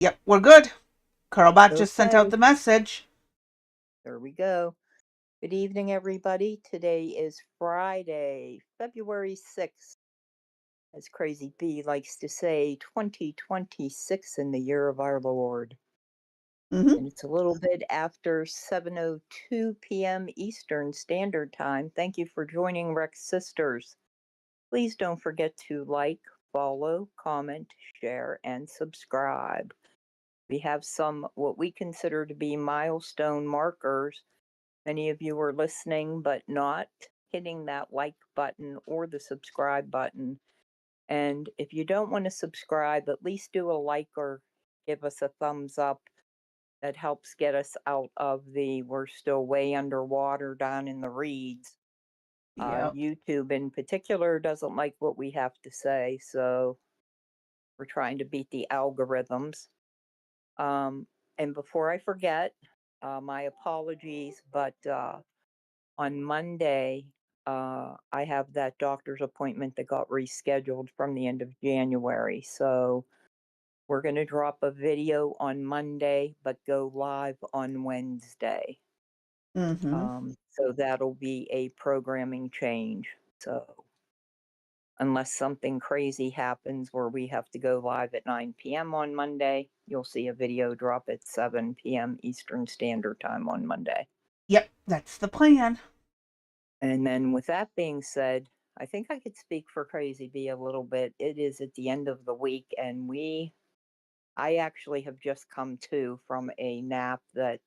Yep, we're good. Carlbot just sent out Okay, the message. there we go. Good evening, everybody. Today is Friday, February 6th, as Crazy B likes to say, 2026 in the year of our Lord. Hmm. And it's a little bit after 7:02 p.m. Eastern Standard Time. Thank you for joining Rex Sisters. Please don't forget to like, follow, comment, share, and subscribe. We have some what we consider to be milestone markers. Many of you are listening, but not hitting that like button or the subscribe button. And if you don't want to subscribe, at least do a like or give us a thumbs up. That helps get us out of we're still way underwater down in the reeds. Yep. YouTube in particular doesn't like what we have to say, so we're trying to beat the algorithms. Um, and before I forget, my apologies, but on Monday, I have that doctor's appointment that got rescheduled from the end of January. So we're going to drop a video on Monday, but go live on Wednesday. Hmm. So that'll be a programming change. So unless something crazy happens where we have to go live at 9 p.m. on Monday, you'll see a video drop at 7 p.m. Eastern Standard Time on Monday. Yep, that's the plan. And then, with that being said, I think I could speak for Crazy Bee a little bit. It is at the end of the week, and I actually have just come to from a nap that,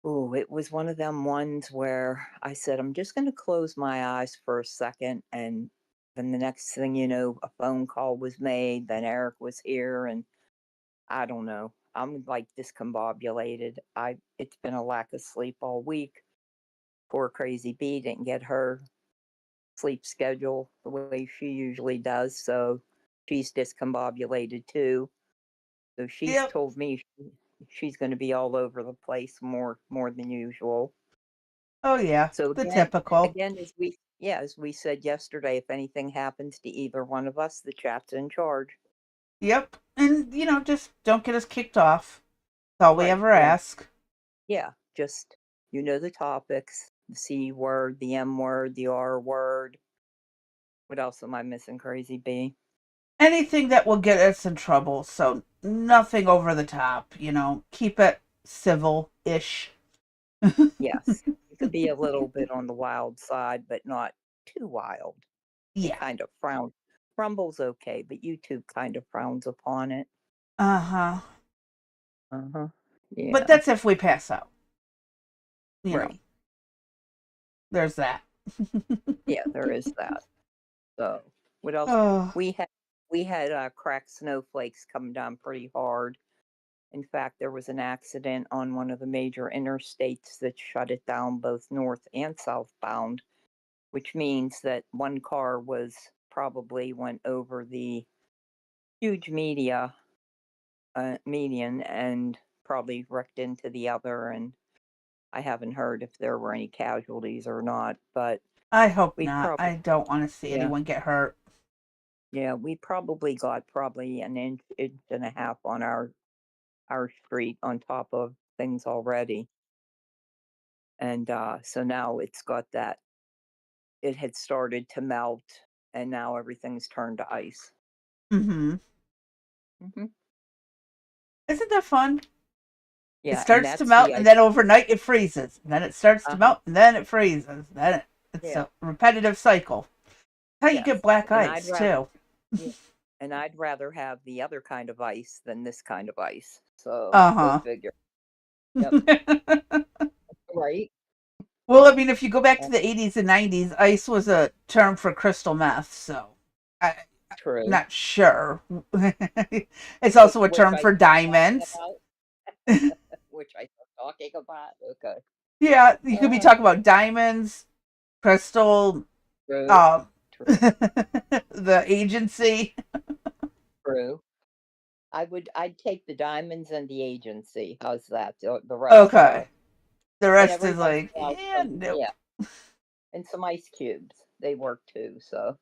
it was one of them ones where I said, I'm just going to close my eyes for a second. And then the next thing you know, a phone call was made. Then Eric was here, and I don't know. I'm like discombobulated. It's been a lack of sleep all week. Poor Crazy Bee didn't get her sleep schedule the way she usually does. So she's discombobulated too. So she's Yep. told me she's going to be all over the place more than usual. Oh, yeah, So the again, typical. again as we said yesterday, if anything happens to either one of us, the chat's in charge. Yep. And, just don't get us kicked off. That's all we Right. ever Yeah. ask. Yeah. Just the topics: the C word, the M word, the R word. What else am I missing, Crazy B? Anything that will get us in trouble. So nothing over the top, keep it civil ish. Yes. It could be a little bit on the wild side, but not too wild. They Yeah. kind of frown. Rumble's okay, but YouTube kind of frowns upon it. Uh huh. Uh-huh. But Yeah. that's if we pass out. You know, Right. there's that. Yeah, there is that. So what else? Oh. We had we had cracked snowflakes come down pretty hard. In fact, there was an accident on one of the major interstates that shut it down both north and southbound, which means that one car was probably went over the huge median and probably wrecked into the other. And I haven't heard if there were any casualties or not, but I hope we not. probably I don't want to see yeah. anyone get hurt. Yeah, we probably got probably an inch and a half on our street on top of things already. And so now it's got that it had started to melt and now everything's turned to ice. Mm-hmm. Hmm. Isn't that fun? It Yeah, and starts to that's melt, the and ice. then overnight it freezes. And then it starts to Uh-huh. melt, and then it freezes. It's Yeah. a repetitive cycle. How you get Yes. black And I'd ice rather too. yeah. And I'd rather have the other kind of ice than this kind of ice. So go Uh figure. Yep. huh. Right. Well, I mean, if you go back Uh, to the 80s and 90s, ice was a term for crystal meth. So I'm True. not sure. It's also a Which term I for start talking diamonds. about. Which I start talking about. Okay. Yeah, you could be Uh, talking about diamonds, crystal, true. um, True. the agency. True. I'd take the diamonds and the agency. How's that? The rest, Okay. The and rest every is once like, in a while, yeah, nope. yeah, and some ice cubes. They work too. So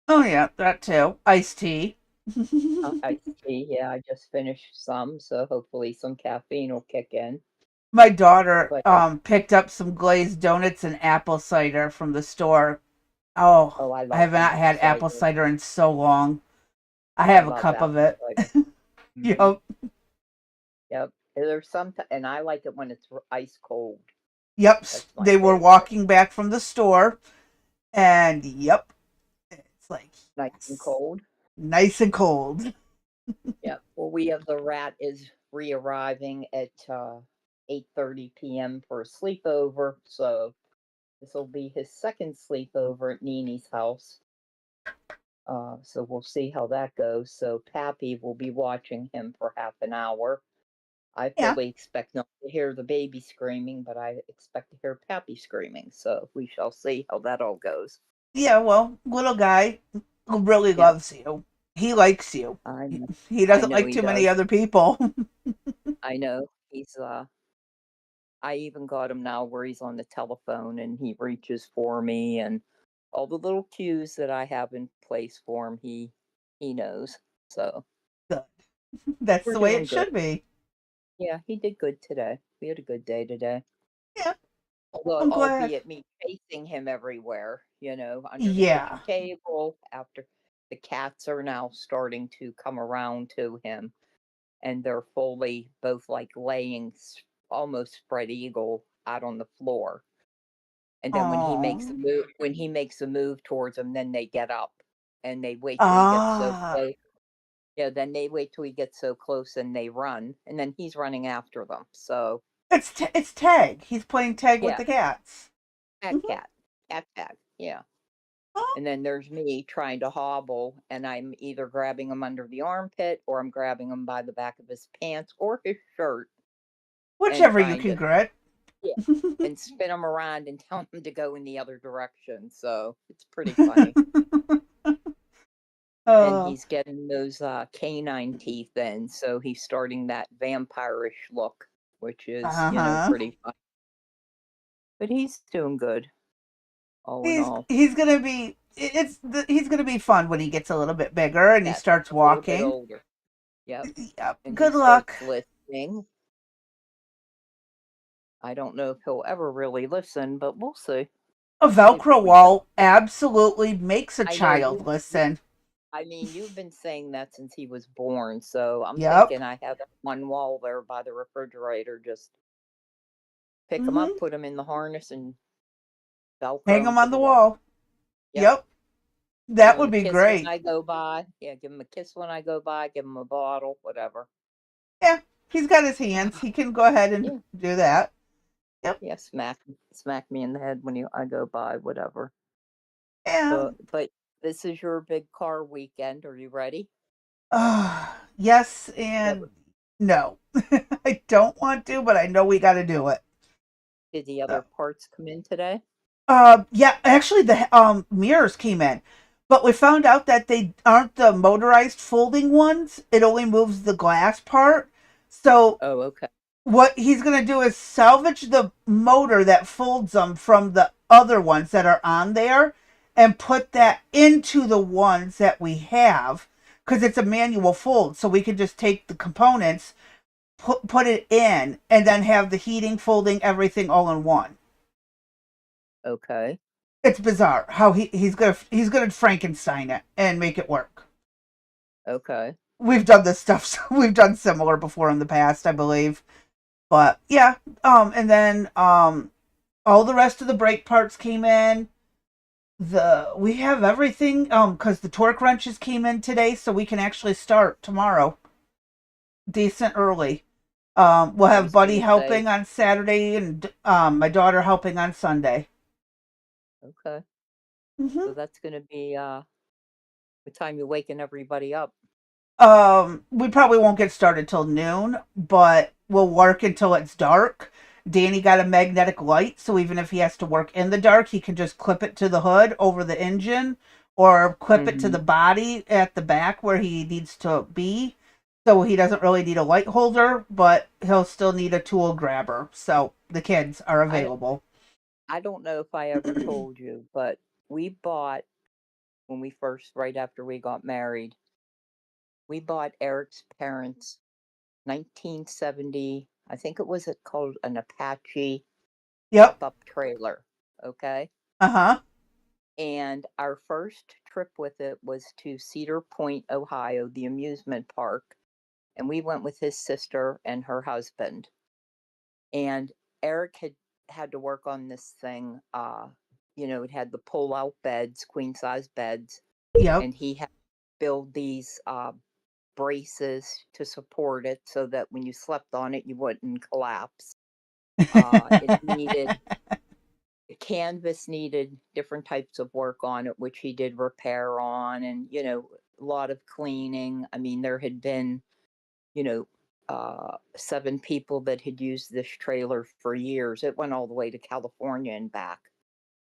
Oh, yeah, that too. Iced tea. I see. Yeah, I just finished some, so hopefully some caffeine will kick in. My daughter But picked up some glazed donuts and apple cider from the store. Oh, oh, I I love have not apple had apple cider. cider in so long. I I have a love cup of apple it. cider. Hmm. Yep. Yep. There's some, and I like it when it's ice cold. Yep. That's my They were favorite. walking back from the store, and yep, it's like, Nice and yes, cold. nice and cold. Yep. Well, we have the rat is re-arriving at 8:30 p.m. for a sleepover, so this will be his second sleepover at Nini's house. So we'll see how that goes. So Pappy will be watching him for half an hour. I Yeah. fully expect not to hear the baby screaming, but I expect to hear Pappy screaming. So we shall see how that all goes. Yeah, well, little guy who really Yep, loves you. He likes you. I He, know. he I doesn't know like he too many does. other people. I know he's. I even got him now where he's on the telephone and he reaches for me and all the little cues that I have in place for him. He knows. So Good. That's we're the way it doing good. should be. Yeah, he did good today. We had a good day today. Yeah, Although, I'm glad. albeit me chasing him everywhere, underneath the Yeah. table, after the cats are now starting to come around to him, and they're fully both like laying almost spread eagle out on the floor. And then Oh. when he makes a move towards them, then they get up and they wait till he gets so Ah. close. Yeah, then they wait till he gets so close and they run, and then he's running after them. So It's tag. He's playing tag with yeah, the cats. cat, Hmm. cat, cat tag. Yeah. Oh, And then there's me trying to hobble, and I'm either grabbing him under the armpit or I'm grabbing him by the back of his pants or his shirt and whichever you trying can to, grit. yeah, and spin him around and tell him to go in the other direction. So it's pretty funny. And Oh. he's getting those canine teeth in, so he's starting that vampirish look, which is, Uh-huh. pretty fun. But he's doing good, all in all. He's gonna be he's gonna be fun when he gets a little bit bigger and he Yes, starts a little bit walking. older. Yep. Yep. And he Good luck. starts listening. I don't know if he'll ever really listen, but we'll see. A See what Velcro we can. wall absolutely makes a I know child listen. I mean, you've been saying that since he was born, so I'm Yep. thinking I have that one wall there by the refrigerator. Just pick him up, Hmm. put him in the harness, and Hang Velcro him them to on the the wall. wall. Yep. Yep. That Give him would a be kiss when great. I go by. Yeah, give him a kiss when I go by. Give him a bottle, whatever. Yeah. He's got his hands. He can go ahead and Yeah, do that. Yep. yeah. Smack me in the head when I go by, whatever. Yeah. But this is your big car weekend. Are you ready? Yes Did and no. I don't want to, but I know we got to do it. the So. other parts come in today? Yeah, actually the mirrors came in, but we found out that they aren't the motorized folding ones. It only moves the glass part. So Oh, okay. what he's gonna do is salvage the motor that folds them from the other ones that are on there, and put Oh, that into the ones that we have, because it's a manual fold. So we can just take the components, put it in, and then have the heating, folding, everything all in one. okay. It's bizarre how he's gonna Frankenstein it and make it work. Okay. We've done this stuff. So we've done similar before in the past, I believe. But yeah, and then all the rest of the brake parts came in. We have everything because the torque wrenches came in today, so we can actually start tomorrow decent early. We'll I have was Buddy gonna say, helping on Saturday and my daughter helping on Sunday. okay. Hmm. So that's gonna be the time you're waking everybody up. We probably won't get started till noon, but we'll work until it's dark. Danny got a magnetic light, so even if he has to work in the dark, he can just clip it to the hood over the engine or clip it to Mm-hmm. the body at the back where he needs to be. So he doesn't really need a light holder, but he'll still need a tool grabber. So the kids are I don't available. I don't know if I ever told you, but we bought when we first right after we got married. We bought Eric's parents 1970, I think it was called an Apache Yep. pop-up trailer, okay? Uh-huh. And our first trip with it was to Cedar Point, Ohio, the amusement park, and we went with his sister and her husband. And Eric had to work on this thing. It had the pull-out beds, queen-size beds, Yep. and he had to build these braces to support it so that when you slept on it, you wouldn't collapse. It needed the canvas needed different types of work on it, which he did repair on, and a lot of cleaning. I mean, there had been you know 7 people that had used this trailer for years. It went all the way to California and back.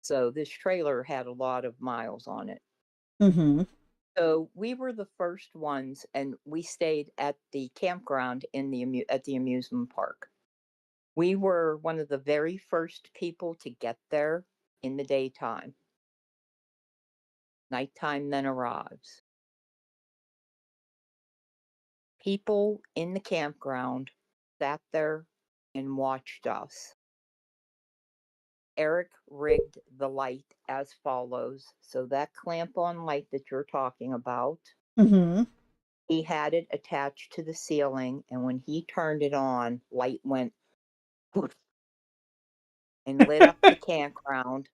So this trailer had a lot of miles on it. Mm-hmm. So we were the first ones, and we stayed at the campground at the amusement park. We were one of the very first people to get there in the daytime. Nighttime then arrives. People in the campground sat there and watched us. Eric rigged the light as follows. So that clamp on light that you're talking about, Mm-hmm. he had it attached to the ceiling, and when he turned it on, light went poof and lit up the campground.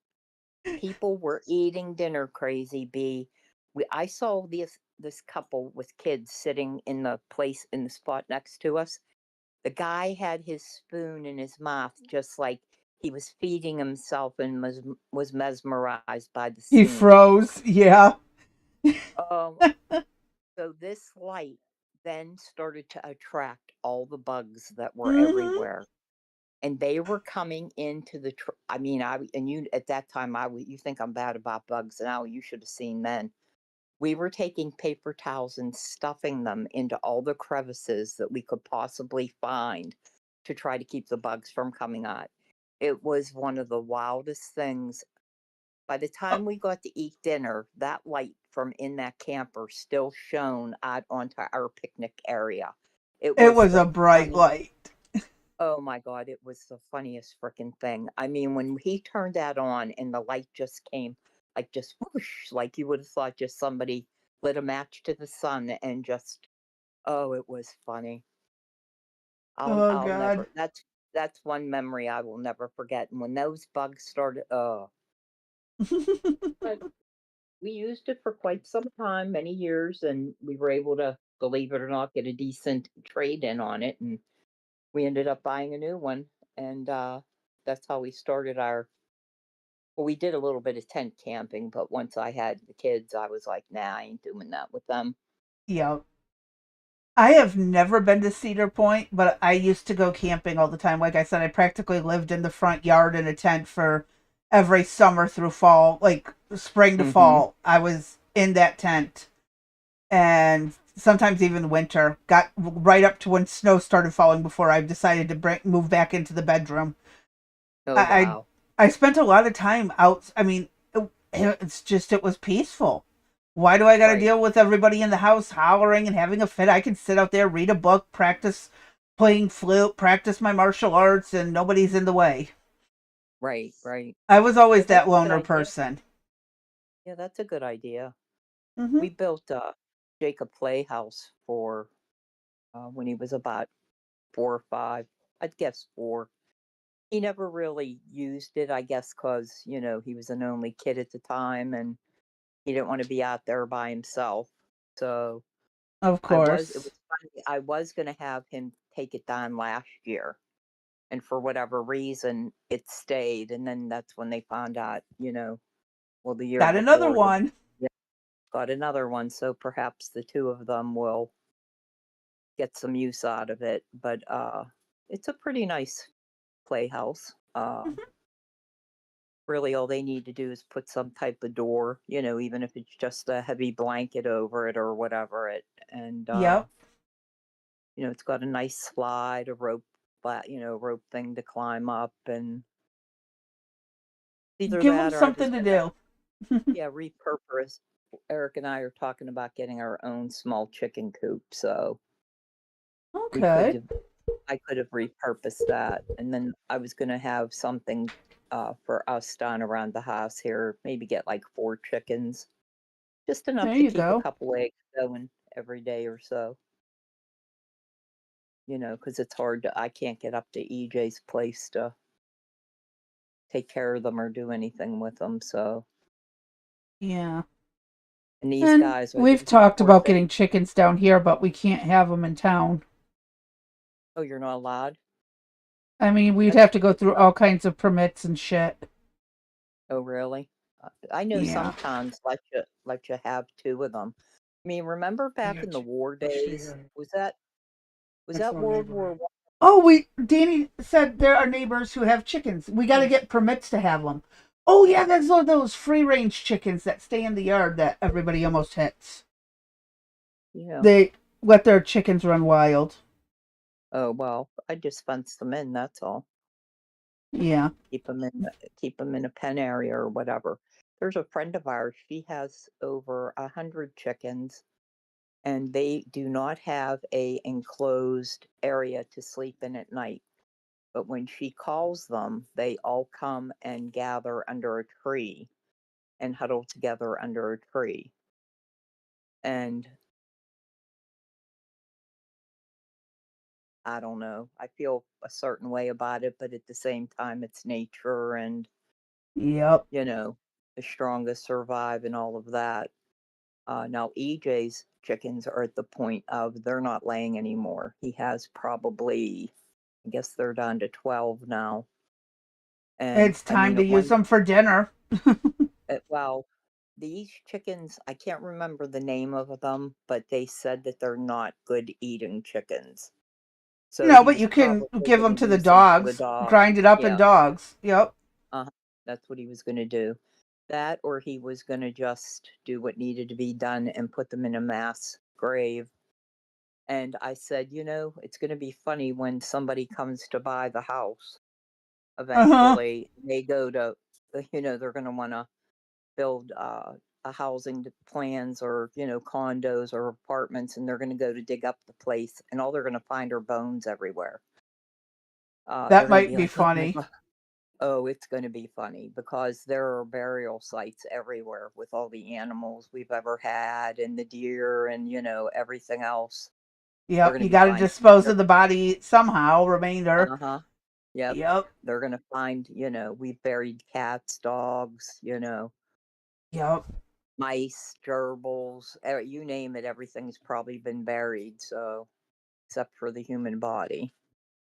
People were eating dinner crazy bee. I saw this couple with kids sitting in the spot next to us. The guy had his spoon in his mouth, just like he was feeding himself, and was mesmerized by the He scene. froze. Yeah. Um, so this light then started to attract all the bugs that were Mm-hmm. everywhere, and they were coming into I mean, you at that time, you think I'm bad about bugs now, you should have seen then. We were taking paper towels and stuffing them into all the crevices that we could possibly find to try to keep the bugs from coming out. It was one of the wildest things. By the time we got to eat dinner, that light from in that camper still shone out onto our picnic area. It It was was the a bright funny light. Oh my god, it was the funniest freaking thing. I mean, when he turned that on and the light just came, like, just whoosh, like you would have thought just somebody lit a match to the sun and just oh, it was funny. Oh I'll God. never that's one memory I will never forget. And when those bugs started, but we used it for quite some time, many years, and we were able to, believe it or not, get a decent trade in on it, and we ended up buying a new one. And that's how we started our well, we did a little bit of tent camping, but once I had the kids, I was like, nah, I ain't doing that with them. Yeah. I have never been to Cedar Point, but I used to go camping all the time. Like I said, I practically lived in the front yard in a tent for every summer through fall, like spring to Mm-hmm. fall. I was in that tent, and sometimes even winter. Got right up to when snow started falling before I decided to move back into the bedroom. Oh, I wow. I spent a lot of time out. I mean, it's just it was peaceful. Why do I got to Right, deal with everybody in the house hollering and having a fit? I can sit out there, read a book, practice playing flute, practice my martial arts, and nobody's in the way. right, right. I was Yeah, always that's that a good loner idea. person. Yeah, that's a good idea. Hmm. We built a Jacob Playhouse for when he was about 4 or 5. I'd guess 4. He never really used it, I guess, because he was an only kid at the time, and he didn't want to be out there by himself. So Of it course. was funny. I was going to have him take it down last year, and for whatever reason, it stayed. And then that's when they found out, well, the year Got another before, one. yeah, got another one. So perhaps the two of them will get some use out of it. But it's a pretty nice playhouse. Really, all they need to do is put some type of door, even if it's just a heavy blanket over it or whatever it, and Yep. it's got a nice slide, a rope, rope thing to climb up, and either Give them that or I something was to gonna, do. yeah, repurpose. Eric and I are talking about getting our own small chicken coop, so we could Okay. have I could have repurposed that, and then I was gonna have something, for us done around the house here, maybe get, like, 4 chickens, just enough There to you keep a go. couple eggs going every day or so, because it's hard I can't get up to EJ's place to take care of them or do anything with them, so Yeah. and these And guys are we've these talked poor about things. getting chickens down here, but we can't have them in town. Oh, you're not allowed? I mean, we'd That's have to go through tough. all kinds of permits and shit. Oh, really? I know Yeah. some towns let you have 2 of them. I mean, remember I back in got the you. war I'll stay days? here. Was that Next door World neighbor. War One? Oh, Danny said there are neighbors who have chickens. We got to get permits to have them. Oh, yeah, that's those free range chickens that stay in the yard that everybody almost hits. Yeah. They let their chickens run wild. Oh, well, I just fence them in, that's all. Yeah. Keep them in a pen area or whatever. There's a friend of ours, she has over 100 chickens, and they do not have a enclosed area to sleep in at night. But when she calls them, they all come and gather under a tree and huddle together under a tree. And I don't know, I feel a certain way about it, but at the same time, it's nature and, Yep. the strongest survive and all of that. Now, EJ's chickens are at the point of they're not laying anymore. He has probably, I guess they're down to 12 now. And It's I mean, time to use them for dinner. well, these chickens, I can't remember the name of them, but they said that they're not good eating chickens. So No, he but was you can probably give going them to to the use them for the dogs, dog. grind it up in Yeah, dogs. Yep. uh, that's what he was going to do. That, or he was going to just do what needed to be done and put them in a mass grave. And I said, it's going to be funny when somebody comes to buy the house. Uh huh. Eventually, they go to, they're going to want to build a housing plans or condos or apartments, and they're going to go to dig up the place, and all they're going to find are bones everywhere. They're That going to might be be like, oh my funny. god. Oh, it's going to be funny because there are burial sites everywhere with all the animals we've ever had and the deer and everything else. They're Yep. going to You be got to finding. dispose of the body somehow, remainder. Uh huh. Yep. Yep. They're going to find. We've buried cats, dogs. Yep. Mice, gerbils, you name it, everything's probably been buried, so except for the human body,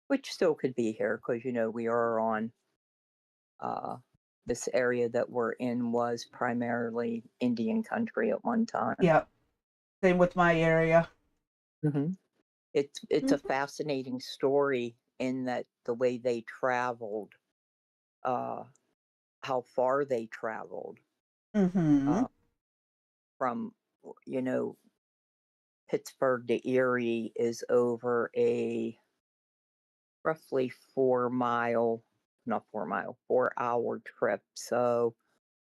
which still could be here because we are on uh, this area that we're in was primarily Indian country at one time. Yep. Same with my area. hmm it's a Mm-hmm. fascinating story in that the way they traveled, uh, how far they traveled Mm-hmm. uh, from you know Pittsburgh to Erie is over a roughly 4 mile, not 4 mile, 4 hour trip. So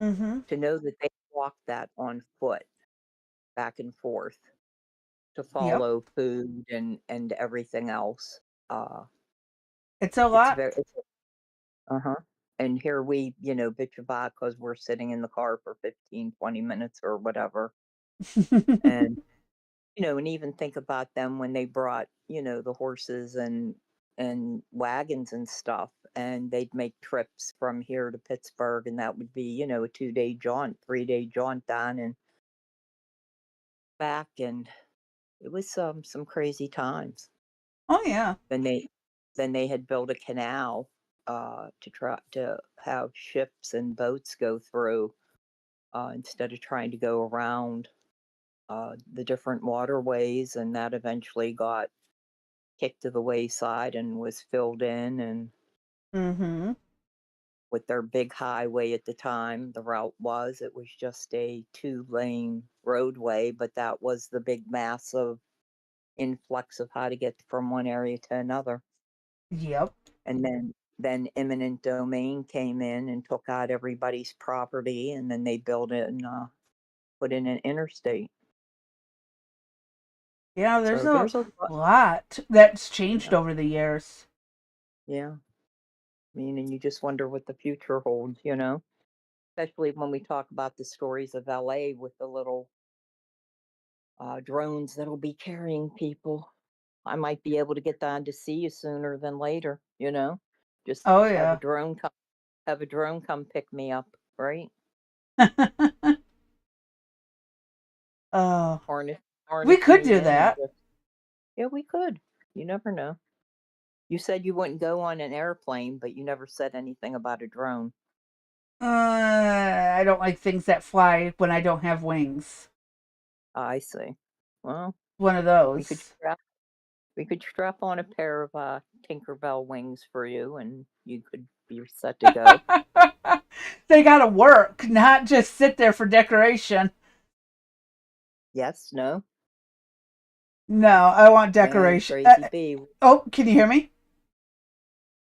Mm-hmm. to know that they walked that on foot back and forth to Yep. follow food and everything else, uh, It's a it's lot. very, uh-huh. And here we, bitch about because we're sitting in the car for 15, 20 minutes or whatever. And and even think about them when they brought, the horses and wagons and stuff, and they'd make trips from here to Pittsburgh, and that would be, a 2-day jaunt, 3-day jaunt down and back, and it was some crazy times. Oh yeah. Then they had built a canal to try to have ships and boats go through instead of trying to go around the different waterways, and that eventually got kicked to the wayside and was filled in. And Mm-hmm. with their big highway at the time, the route was it was just a 2-lane roadway, but that was the big massive influx of how to get from one area to another. Yep. And then eminent domain came in and took out everybody's property, and then they built in put in an interstate. Yeah, there's So a there's a lot. lot that's changed Yeah. over the years. Yeah. I mean, and you just wonder what the future holds, especially when we talk about the stories of LA with the little drones that'll be carrying people. I might be able to get down to see you sooner than later. Just Oh have a yeah. drone come pick me up, right? Oh, Harness we harness could me do in and that. just yeah, we could. You never know. You said you wouldn't go on an airplane, but you never said anything about a drone. I don't like things that fly when I don't have wings. I see. Well, One of we could those. strap we could strap on a pair of Tinkerbell wings for you, and you could be set to go. They gotta work, not just sit there for decoration. Yes, no, No, I want and decoration. crazy bee. Oh, can you hear me?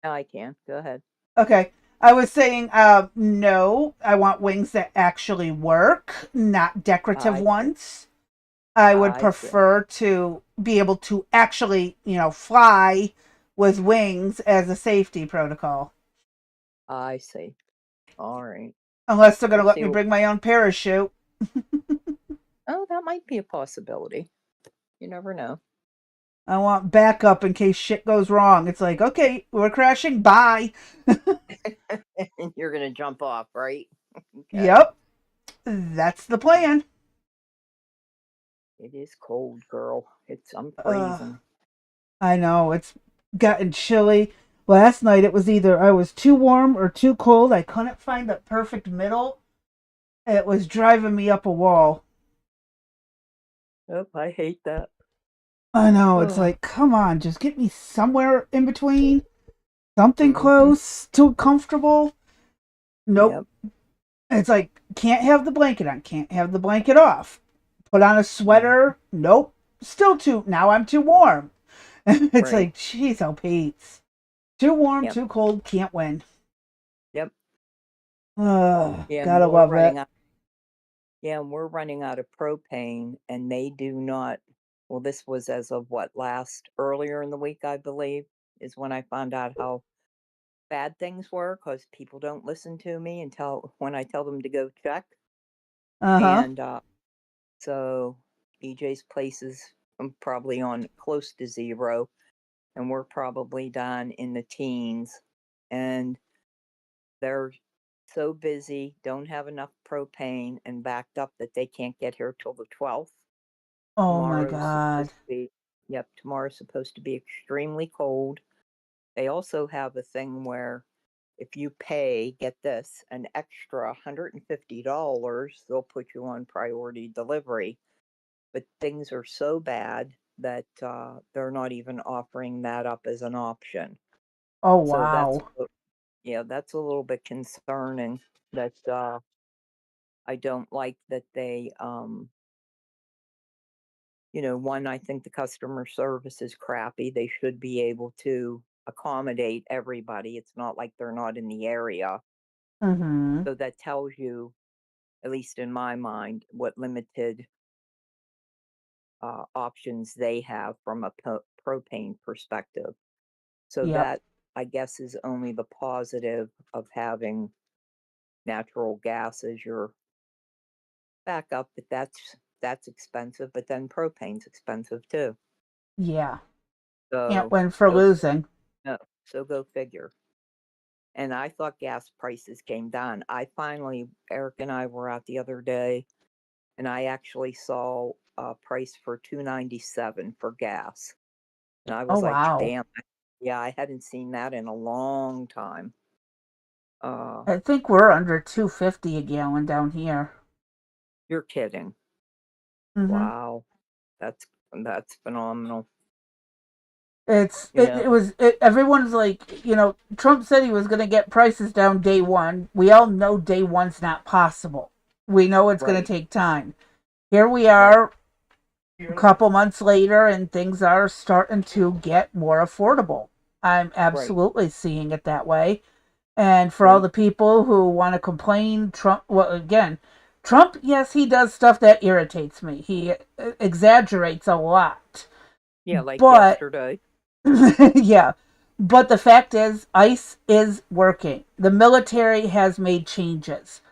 No, I can. Go ahead. Okay. I was saying, no, I want wings that actually work, not decorative I see. ones. I would I see. prefer to be able to actually, fly with wings as a safety protocol. I see. All right. Unless they're going We'll to let see. me bring my own parachute. Oh, that might be a possibility. You never know. I want backup in case shit goes wrong. It's like, okay, we're crashing. Bye. And you're gonna jump off, right? Okay. Yep, that's the plan. It is cold, girl. I'm Uh, freezing. I know, it's gotten chilly. Last night it was either I was too warm or too cold. I couldn't find the perfect middle. It was driving me up a wall. Oh, I hate that. I know, it's Oh. like, come on, just get me somewhere in between. Something Mm-hmm. close to comfortable. Nope. Yep. It's like, can't have the blanket on, can't have the blanket off. Put on a Mm. sweater. Nope. Still too, now I'm too warm. It's Right. like, jeez, oh, Pete. Too warm, Yep. too cold, can't win. Yep. Yeah, and Gotta we're love running it. out. Yeah, and we're running out of propane, and they do not. Well, this was as of what last earlier in the week, I believe, is when I found out how bad things were because people don't listen to me until when I tell them to go check. Uh huh. And so EJ's place is probably on close to zero, and we're probably down in the teens. And they're so busy, don't have enough propane, and backed up that they can't get here till the 12th. Oh my Tomorrow's god. supposed to be, yep, tomorrow's supposed to be extremely cold. They also have a thing where if you pay, get this, an extra $150, they'll put you on priority delivery. But things are so bad that they're not even offering that up as an option. Oh So wow. yeah, that's a little bit concerning that I don't like that they, one, I think the customer service is crappy. They should be able to accommodate everybody. It's not like they're not in the area. Mm-hmm. So that tells you, at least in my mind, what limited options they have from a propane perspective. So Yep. that, I guess, is only the positive of having natural gas as your backup, but that's expensive. But then propane's expensive too. Yeah. Can't So win for go losing. no, so go figure. And I thought gas prices came down. Eric and I were out the other day, and I actually saw a price for 2.97 for gas. And I Oh was like, wow. damn, yeah, I hadn't seen that in a long time. Uh, I think we're under 250 a gallon down here. you're kidding. Mm-hmm. Wow. That's that's phenomenal. It's You it, know, it was it, everyone's like, Trump said he was going to get prices down day one. We all know day one's not possible. We know it's going to right, take time. Here we right, are a couple months later and things are starting to get more affordable. I'm right, absolutely seeing it that way. And for all right. the people who want to complain, Trump, well, again, Trump, yes, he does stuff that irritates me. He exaggerates a lot. Yeah, like But, yesterday. yeah. But the fact is, ICE is working. The military has made changes.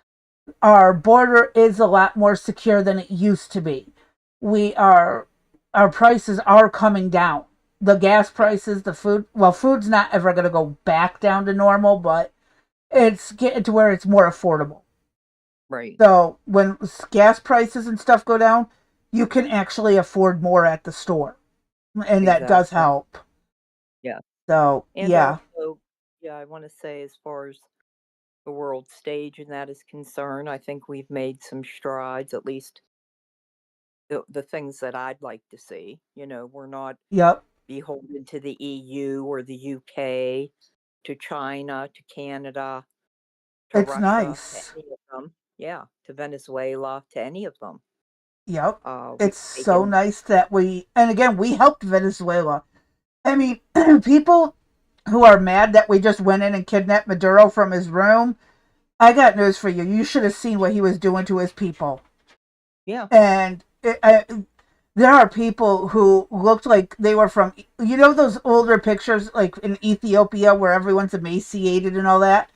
Our border is a lot more secure than it used to be. We are, our prices are coming down. The gas Yeah, prices, the food, well, food's not ever going to go back down to normal, but it's getting to where it's more affordable. right. So when gas prices and stuff go down, you can actually afford more at the store. And that does Exactly. help. Yeah. So, And yeah. also, yeah, I want to say as far as the world stage and that is concerned, I think we've made some strides, at least the things that I'd like to see. We're not Yep. beholden to the EU or the UK, to China, to Canada, to It's Russia, to nice. any of them. Yeah, to Venezuela, to any of them. Yep. We've It's so taken, nice that and again, we helped Venezuela. I mean, people who are mad that we just went in and kidnapped Maduro from his room, I got news for you. You should have seen what he was doing to his people. yeah, And there are people who looked like they were from, those older pictures like in Ethiopia where everyone's emaciated and all that.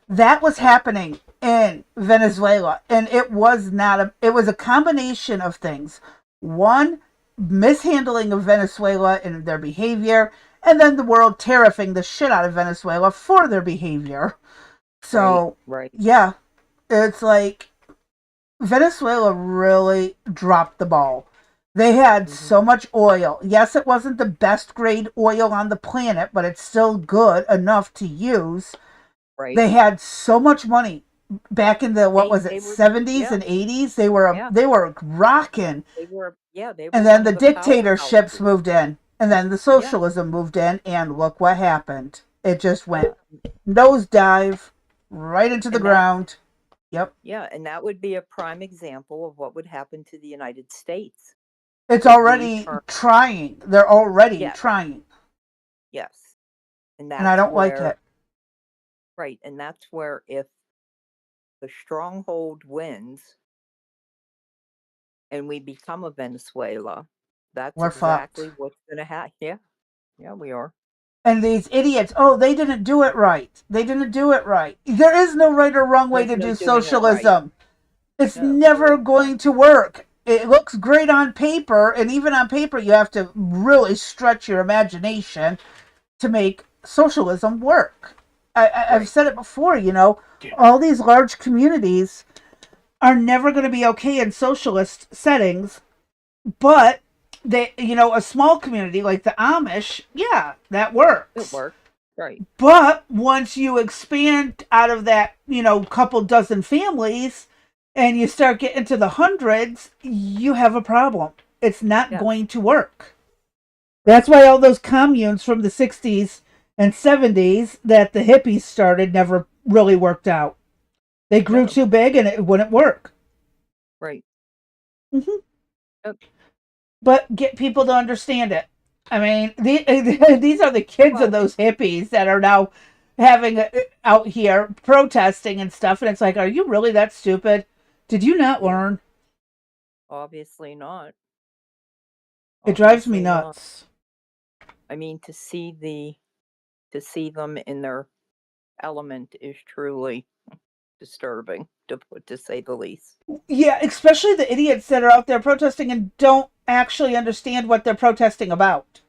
That was yeah, happening in Venezuela, and it was a combination of things. One, mishandling of Venezuela and their behavior, and then the world tariffing the shit out of Venezuela for their behavior. right, So, right. yeah, it's like Venezuela really dropped the ball. They had Hmm. so much oil. Yes, it wasn't the best grade oil on the planet, but it's still good enough to use. Right. They had so much money back in the, what was it, They were, 70s yeah, and 80s. They yeah, were rocking. they And were then one the of the dictatorships powerhouses. moved in, and then the Yeah, socialism moved in, and look what happened. It just yeah. went nosedive right into the And that, ground. Yep. yeah, and that would be a prime example of what would happen to the United States It's if we already turn, trying. They're already yes, trying. yes. And And I that's don't like where, it. right, and that's where if the stronghold wins and we become a Venezuela, that's We're exactly fucked. what's going to happen. Yeah, yeah, we are. And these idiots, oh, they didn't do it right. They didn't do it right. There is no right or wrong way There's to no do doing it right. socialism. It's No, there never is not. going to work. It looks great on paper, and even on paper, you have to really stretch your imagination to make socialism work. I've Right. said it before, all these large communities are never going to be okay in socialist settings, but a small community like the Amish, yeah, that It works. works. Right. But once you expand out of that, couple dozen families and you start getting to the hundreds, you have a problem. It's not Yes. going to work. That's why all those communes from the 60s and 70s that the hippies started never really worked out. They grew No. too big and it wouldn't work. Right. Hmm. Yep. But get people to understand it. I mean, these are the kids of Well, those hippies that are now having out here protesting and stuff, and it's like, are you really that stupid? Did you not yeah. learn? Obviously not. It drives me Obviously not. nuts. I mean, to see them in their element is truly disturbing, to say the least. Yeah, especially the idiots that are out there protesting and don't actually understand what they're protesting about.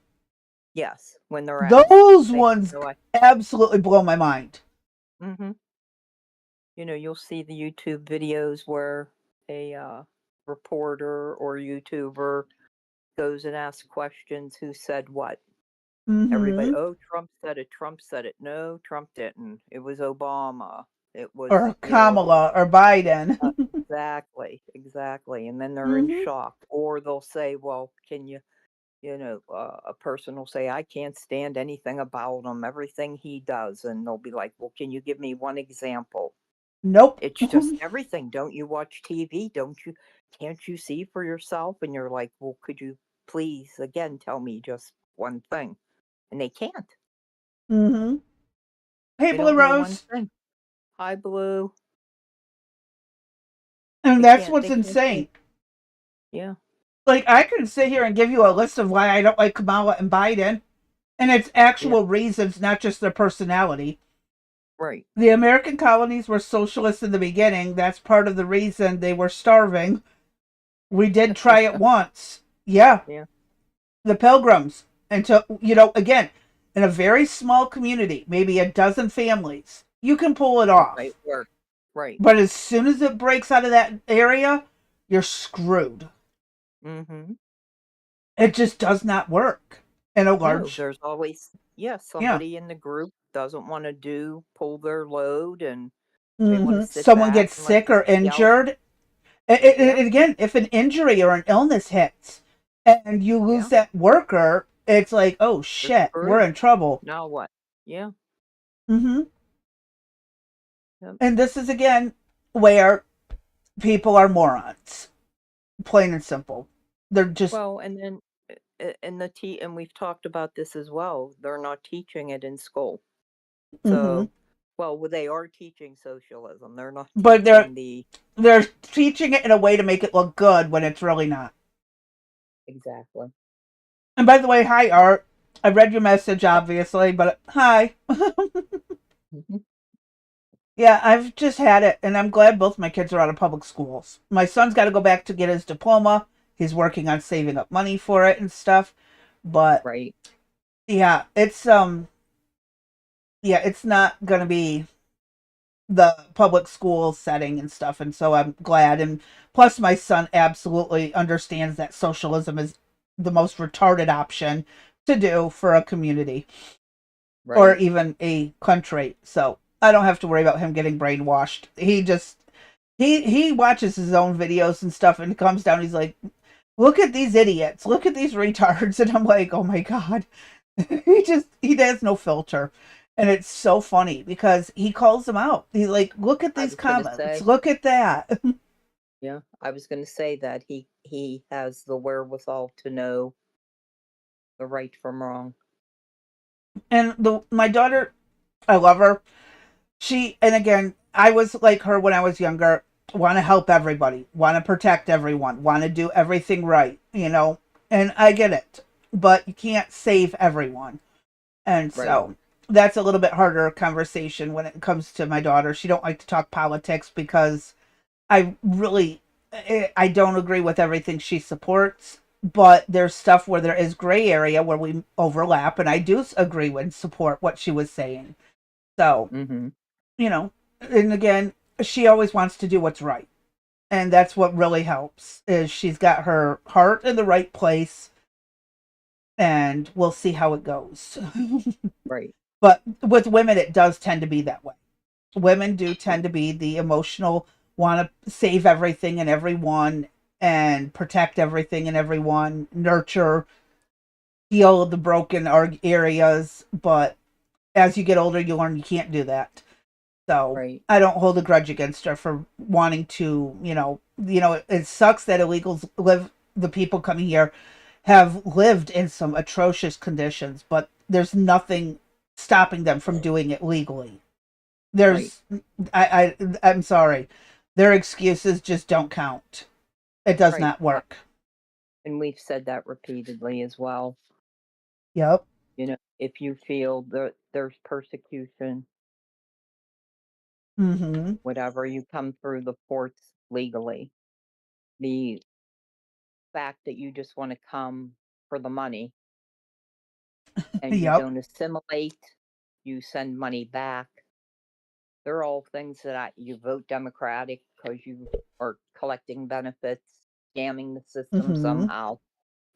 Yes, when they're at, Those they have ones no idea. absolutely blow my mind. Hmm. You'll see the YouTube videos where a reporter or YouTuber goes and asks questions. Who said what? Everybody, Mm-hmm. oh, Trump said it. Trump said it. No, Trump didn't. It was Obama. It was, Or Kamala or Biden. exactly, exactly. And then they're in Mm-hmm. shock. Or they'll say, well, can you, a person will say, I can't stand anything about him, everything he does. And they'll be like, well, can you give me one example? Nope. It's just everything. Don't you watch TV? Don't you? Can't you see for yourself? And you're like, well, could you please again tell me just one thing? And they can't. Mm-hmm. Hey, They Blue don't know one Rose. thing. Hi, Blue. And They that's can't. what's They can't insane. change. Yeah. Like, I can sit here and give you a list of why I don't like Kamala and Biden, and it's Yeah. actual reasons, not just their personality. Right. The American colonies were socialist in the beginning. That's part of the reason they were starving. We did try it once. Yeah, Yeah. the Pilgrims. Until, again, in a very small community, maybe a dozen families, you can pull it It might off. work. Right. But as soon as it breaks out of that area, you're screwed. Mm-hmm. It just does not work in a No, large, there's always, yeah, yeah. somebody in the group doesn't want to pull their load, and they want to sit Someone back gets and let sick or somebody else. injured. Yeah. Again, if an injury or an illness hits and you lose Yeah. that worker, it's like, oh They're shit, we're screwed. in trouble. Now what? Yeah. hmm Yep. And this is again where people are morons, plain and simple. They're just, Well, and then and and we've talked about this as well. They're not teaching it in school. hmm So, well, they are teaching socialism. They're not but they're teaching the they're teaching it in a way to make it look good when it's really not. exactly. And by the way, hi Art. I read your message, obviously, but hi. Mhm. Yeah, I've just had it, and I'm glad both my kids are out of public schools. My son's got to go back to get his diploma. He's working on saving up money for it and stuff. But Right. yeah, it's not going to be the public school setting and stuff, and so I'm glad. And plus, my son absolutely understands that socialism is the most retarded option to do for a community or Right. even a country. So I don't have to worry about him getting brainwashed. He watches his own videos and stuff, and comes down. He's like, "Look at these idiots! Look at these retards!" And I'm like, "Oh my god!" he has no filter, and it's so funny because he calls them out. He's like, "Look at I these was going to comments! say, Look at that!" yeah, I was going to say that he has the wherewithal to know the right from wrong. And the my daughter, I love her. And again, I was like her when I was younger. Want to help everybody, want to protect everyone, want to do everything right. And I get it, but you can't save everyone. And Right. so that's a little bit harder conversation when it comes to my daughter. She don't like to talk politics because I don't agree with everything she supports, but there's stuff where there is gray area where we overlap, and I do agree with and support what she was saying. So, Mm-hmm. you know, and again, she always wants to do what's right. And that's what really helps is she's got her heart in the right place, and we'll see how it goes. Right. But with women it does tend to be that way. Women do tend to be the emotional, want to save everything and everyone and protect everything and everyone, nurture, heal the broken areas, but as you get older you learn you can't do that. So Right. I don't hold a grudge against her for wanting to, it sucks that illegals live, the people coming here have lived in some atrocious conditions, but there's nothing stopping them from doing it legally. Right. There's, I'm sorry, their excuses just don't count. It does Right. not work. And we've said that repeatedly as well. Yep. If you feel that there's persecution, Mm-hmm. whatever, you come through the ports legally. The fact that you just want to come for the money and you Yep. don't assimilate, you send money back. They're all things that you vote Democratic because you are collecting benefits, scamming the system Mm-hmm. somehow.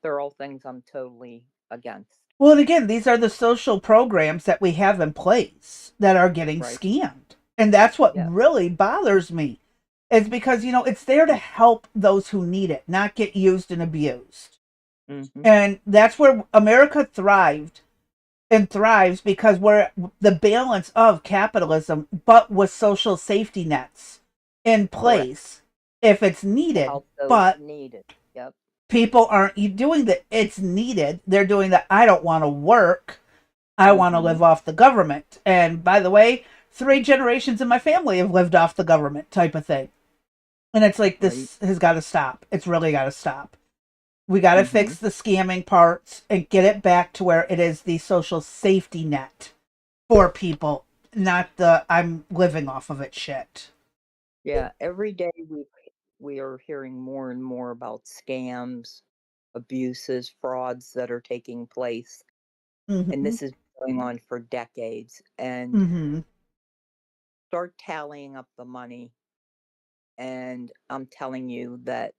They're all things I'm totally against. Well, and again, these are the social programs that we have in place that are getting Right. scammed. And that's what Yeah. really bothers me. Is because, it's there to help those who need it, not get used and abused. Mm-hmm. And that's where America thrived and thrives, because we're the balance of capitalism, but with social safety nets in Correct. place if it's needed. Help those But needed. Yep. people aren't doing the it's needed. They're doing the I don't want to work. I want to Mm-hmm. live off the government. And by the way, 3 generations in my family have lived off the government type of thing. And it's like, Right. this has got to stop. It's really got to stop. We got to Mm-hmm. fix the scamming parts and get it back to where it is the social safety net for people, not the I'm living off of it shit. Yeah. Every day we are hearing more and more about scams, abuses, frauds that are taking place, and Mm-hmm. this is going on for decades. And Mm-hmm. start tallying up the money, and I'm telling you that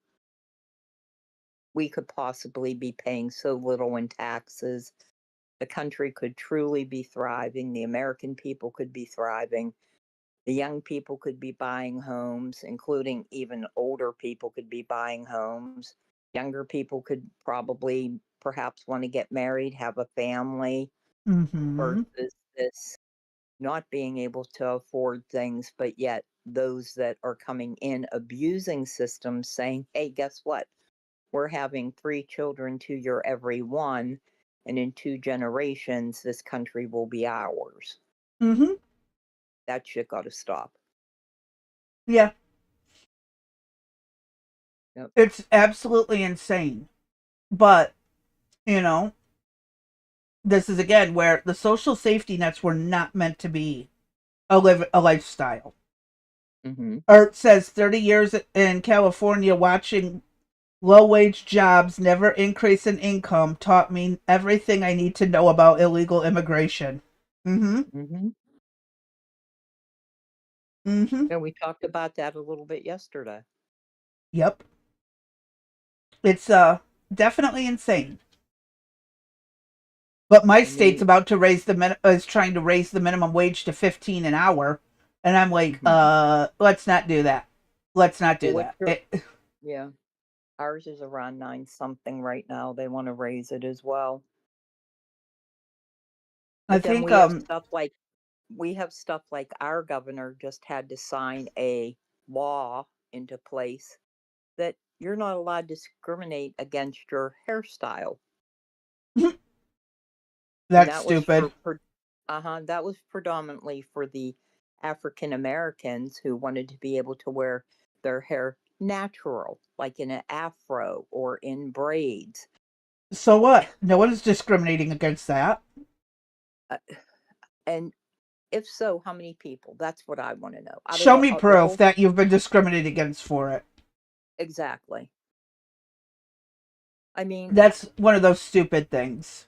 we could possibly be paying so little in taxes. The country could truly be thriving. The American people could be thriving. The young people could be buying homes, including even older people could be buying homes. Younger people could probably perhaps want to get married, have a family, Mm-hmm. versus this not being able to afford things, but yet those that are coming in abusing systems saying, hey, guess what? We're having 3 children to your every one. And in 2 generations, this country will be ours. Mm-hmm. That shit got to stop. Yeah. Yep. It's absolutely insane. But, you know, this is again where the social safety nets were not meant to be a lifestyle. Mm-hmm. Art says 30 years in California watching low wage jobs never increase in income taught me everything I need to know about illegal immigration. Mm-hmm. Mm-hmm. Mm-hmm. And we talked about that a little bit yesterday. Yep. It's definitely insane. But my I state's mean, about to raise is trying to raise the minimum wage to 15 an hour, and I'm like, mm-hmm. let's not do that. Let's not Well, do that. yeah, ours is around 9 something right now. They want to raise it as well. I But then think we have stuff like our governor just had to sign a law into place that you're not allowed to discriminate against your hairstyle. And that's that was stupid. that was predominantly for the African Americans who wanted to be able to wear their hair natural, like in an afro or in braids. So what? No one's discriminating against that. Uh, and if so, how many people? That's what I want to know. Out of Show me the proof whole, that you've been discriminated against for it. exactly. I mean, That's one of those stupid things.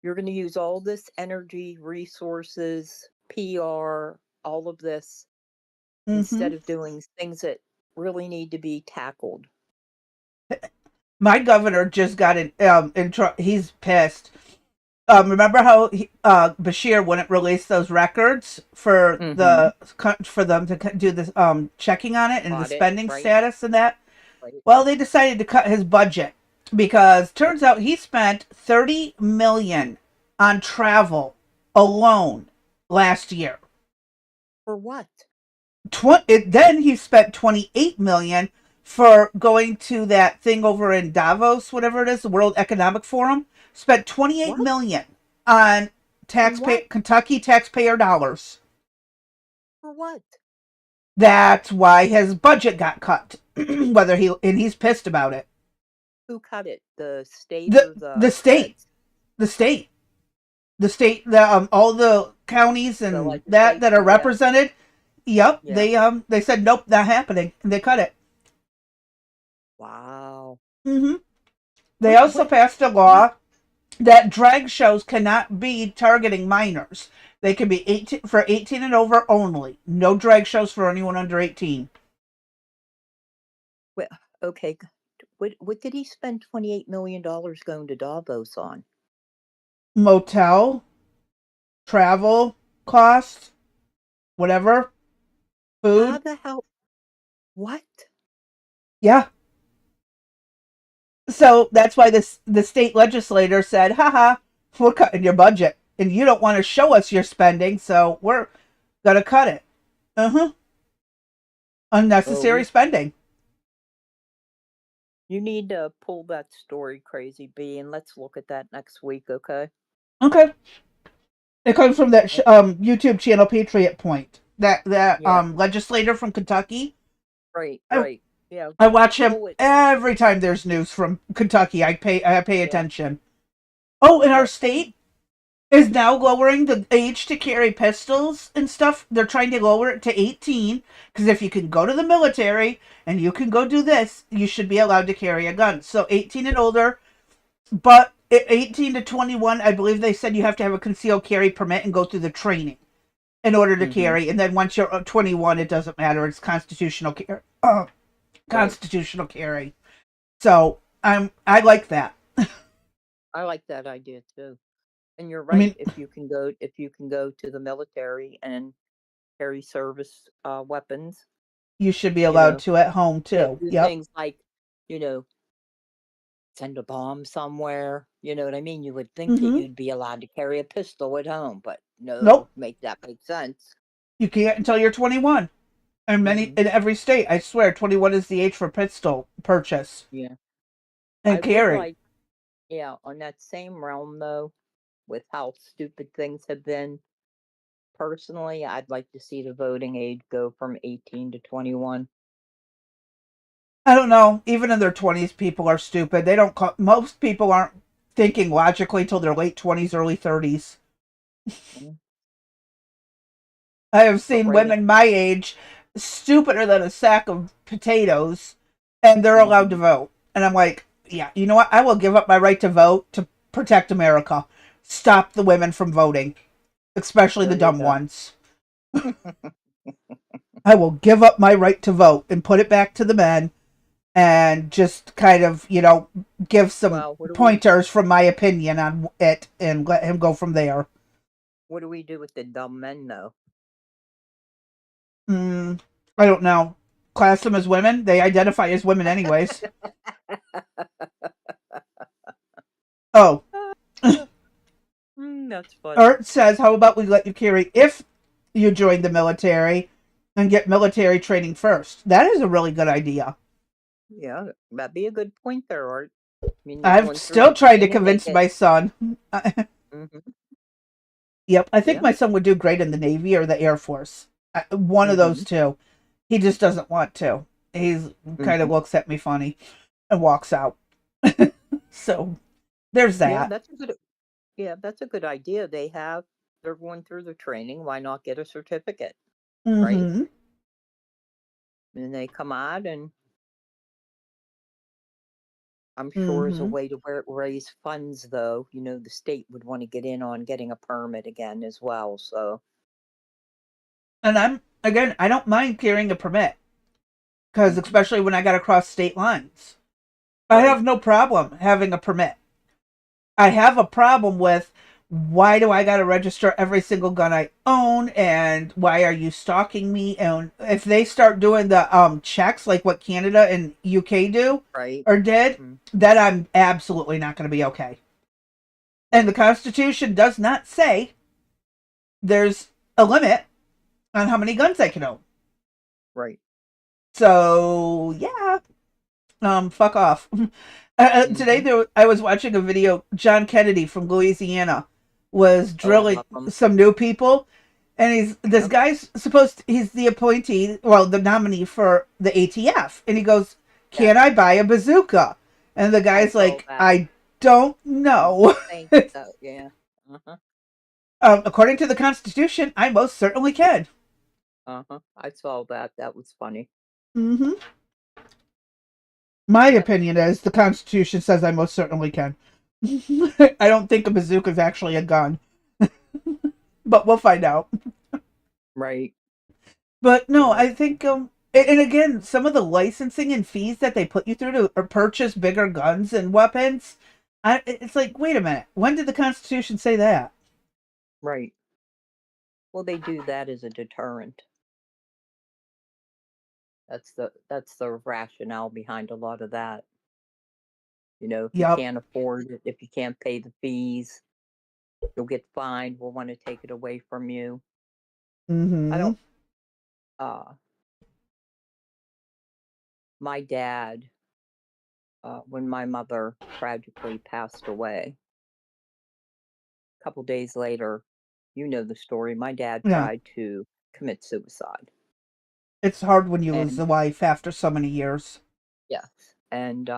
you're going to use all this energy, resources, PR, all of this Mm-hmm. instead of doing things that really need to be tackled. My governor just got he's pissed. Remember how Bashir wouldn't release those records for Mm-hmm. them to do this checking on it and the Audit, spending right? status and that. Right. Well, they decided to cut his budget because turns out he spent 30 million on travel alone last year. For what? Then he spent 28 million for going to that thing over in Davos, whatever it is, the World Economic Forum. Spent 28 What? million on On what? Kentucky taxpayer dollars. For what? That's why his budget got cut. He's pissed about it. Who cut it? The state The or the the state, feds? the state, the state, the all the counties The and that are legislation? Yeah. represented. Yep, Yeah. they said nope, not happening, and they cut it. Wow. Hmm. They What? also What? passed a law that drag shows cannot be targeting minors. They can be 18 and over only. No drag shows for anyone under 18. What? Okay. What did he spend $28 million going to Davos on? Motel, travel costs, whatever, How food. the hell? What? Yeah. So that's why the state legislator said, haha, we're cutting your budget. And you don't want to show us your spending, so we're gonna cut it. Uh-huh. Oh, Unnecessary spending. you need to pull that story, Crazy B, and let's look at that next week, okay? Okay. It comes from that YouTube channel Patriot Point. that Yeah. legislator from Kentucky. Right. I Right. Yeah. I watch him Oh, it. every time there's news from Kentucky. I pay Yeah. attention. Oh, in our Yep. state is now lowering the age to carry pistols and stuff. They're trying to lower it to 18 because if you can go to the military and you can go do this, you should be allowed to carry a gun. So 18 and older, but 18 to 21, I believe they said you have to have a concealed carry permit and go through the training in order to Mm-hmm. carry. And then once you're 21, it doesn't matter. It's constitutional carry. Right. Constitutional carry. So I like that. I like that idea too. And you're I right. mean, If you can go to the military and carry service weapons, you should be you allowed know, to at home yeah, too. do Yep. things like, you know, send a bomb somewhere. You know what I mean? You would think that Mm-hmm. you'd be allowed to carry a pistol at home, but no, Nope. make that make sense. You can't until you're 21. And many Hmm. in every state, I swear, 21 is the age for pistol purchase Yeah. and I would carry. like, yeah, on that same realm though, with how stupid things have been, personally, I'd like to see the voting age go from 18 to 21. I don't know. Even in their 20s, people are stupid. They don't. Most people aren't thinking logically till their late 20s, early 30s. Mm. I have But seen right. women my age stupider than a sack of potatoes, and they're allowed to Hmm. vote. And I'm like, yeah, you know what? I will give up my right to vote to protect America. Stop the women from voting, especially the There you dumb go. ones. I will give up my right to vote and put it back to the men and just kind of, give some Well, pointers from my opinion on it and let him go from there. what do we do with the dumb men though? Mm, I don't know. Class them as women. They identify as women anyways. Oh, That's funny. Art says, how about we let you carry if you join the military and get military training first? That is a really good idea. Yeah, that'd be a good point there, Art. I mean, you're I've going through still the tried to training, they convince get. my son. Hmm. Yep, I think Yeah. my son would do great in the Navy or the Air Force. One of those Hmm. two. He just doesn't want to. He's kind of Hmm. looks at me funny and walks out. So there's Yeah, that. that's a good. Yeah, that's a good idea. They're going through the training. Why not get a certificate, right? Mm-hmm. And then they come out, and I'm sure as a Mm-hmm. way to raise funds, though, the state would want to get in on getting a permit again as well. So, And I don't mind carrying a permit because hmm, especially when I got to cross state lines, I right, have no problem having a permit. I have a problem with why do I got to register every single gun I own and why are you stalking me? And if they start doing the checks like what Canada and UK do right, or did, mm, then I'm absolutely not going to be okay. And the right, Constitution does not say there's a limit on how many guns I can own. right. So yeah, fuck off. Today Hmm. I was watching a video. John Kennedy from Louisiana was Oh, I drilling love them. some new people, and this Yep, guy's he's the appointee, well, the nominee for the ATF, and he goes, yeah, "Can I buy a bazooka?" And the I guy's saw like, that. "I don't I know." think so. Yeah. Uh-huh. According to the Constitution, I most certainly can. Uh-huh. I saw that. That was funny. Hmm. My Yep. opinion is the Constitution says I most certainly can. I don't think a bazooka is actually a gun, but we'll find out. Right. But no, Yeah. I think and again, some of the licensing and fees that they put you through to purchase bigger guns and weapons, it's like, wait a minute, when did the Constitution say that? Right. Well, they do that as a deterrent. That's the rationale behind a lot of that. If you Yep. can't afford it, if you can't pay the fees, you'll get fined. We'll want to take it away from you. I Mm-hmm. don't. Uh, my dad, when my mother tragically passed away, a couple days later, you know the story. My dad Yeah. tried to commit suicide. It's hard when you lose And the wife after so many years. yes, and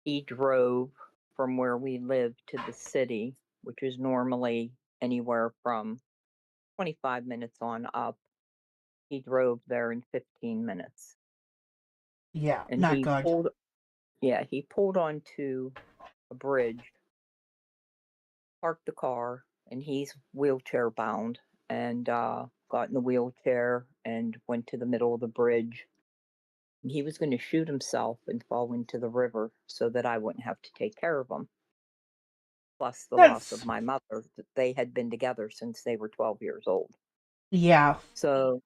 he drove from where we live to the city, which is normally anywhere from 25 minutes on up. He drove there in 15 minutes. Yeah, And not he good. pulled, yeah, he pulled onto a bridge, parked the car, and he's wheelchair bound, and got in the wheelchair and went to the middle of the bridge. And he was going to shoot himself and fall into the river so that I wouldn't have to take care of him. Plus the loss of That's, my mother. They had been together since they were 12 years old. yeah. So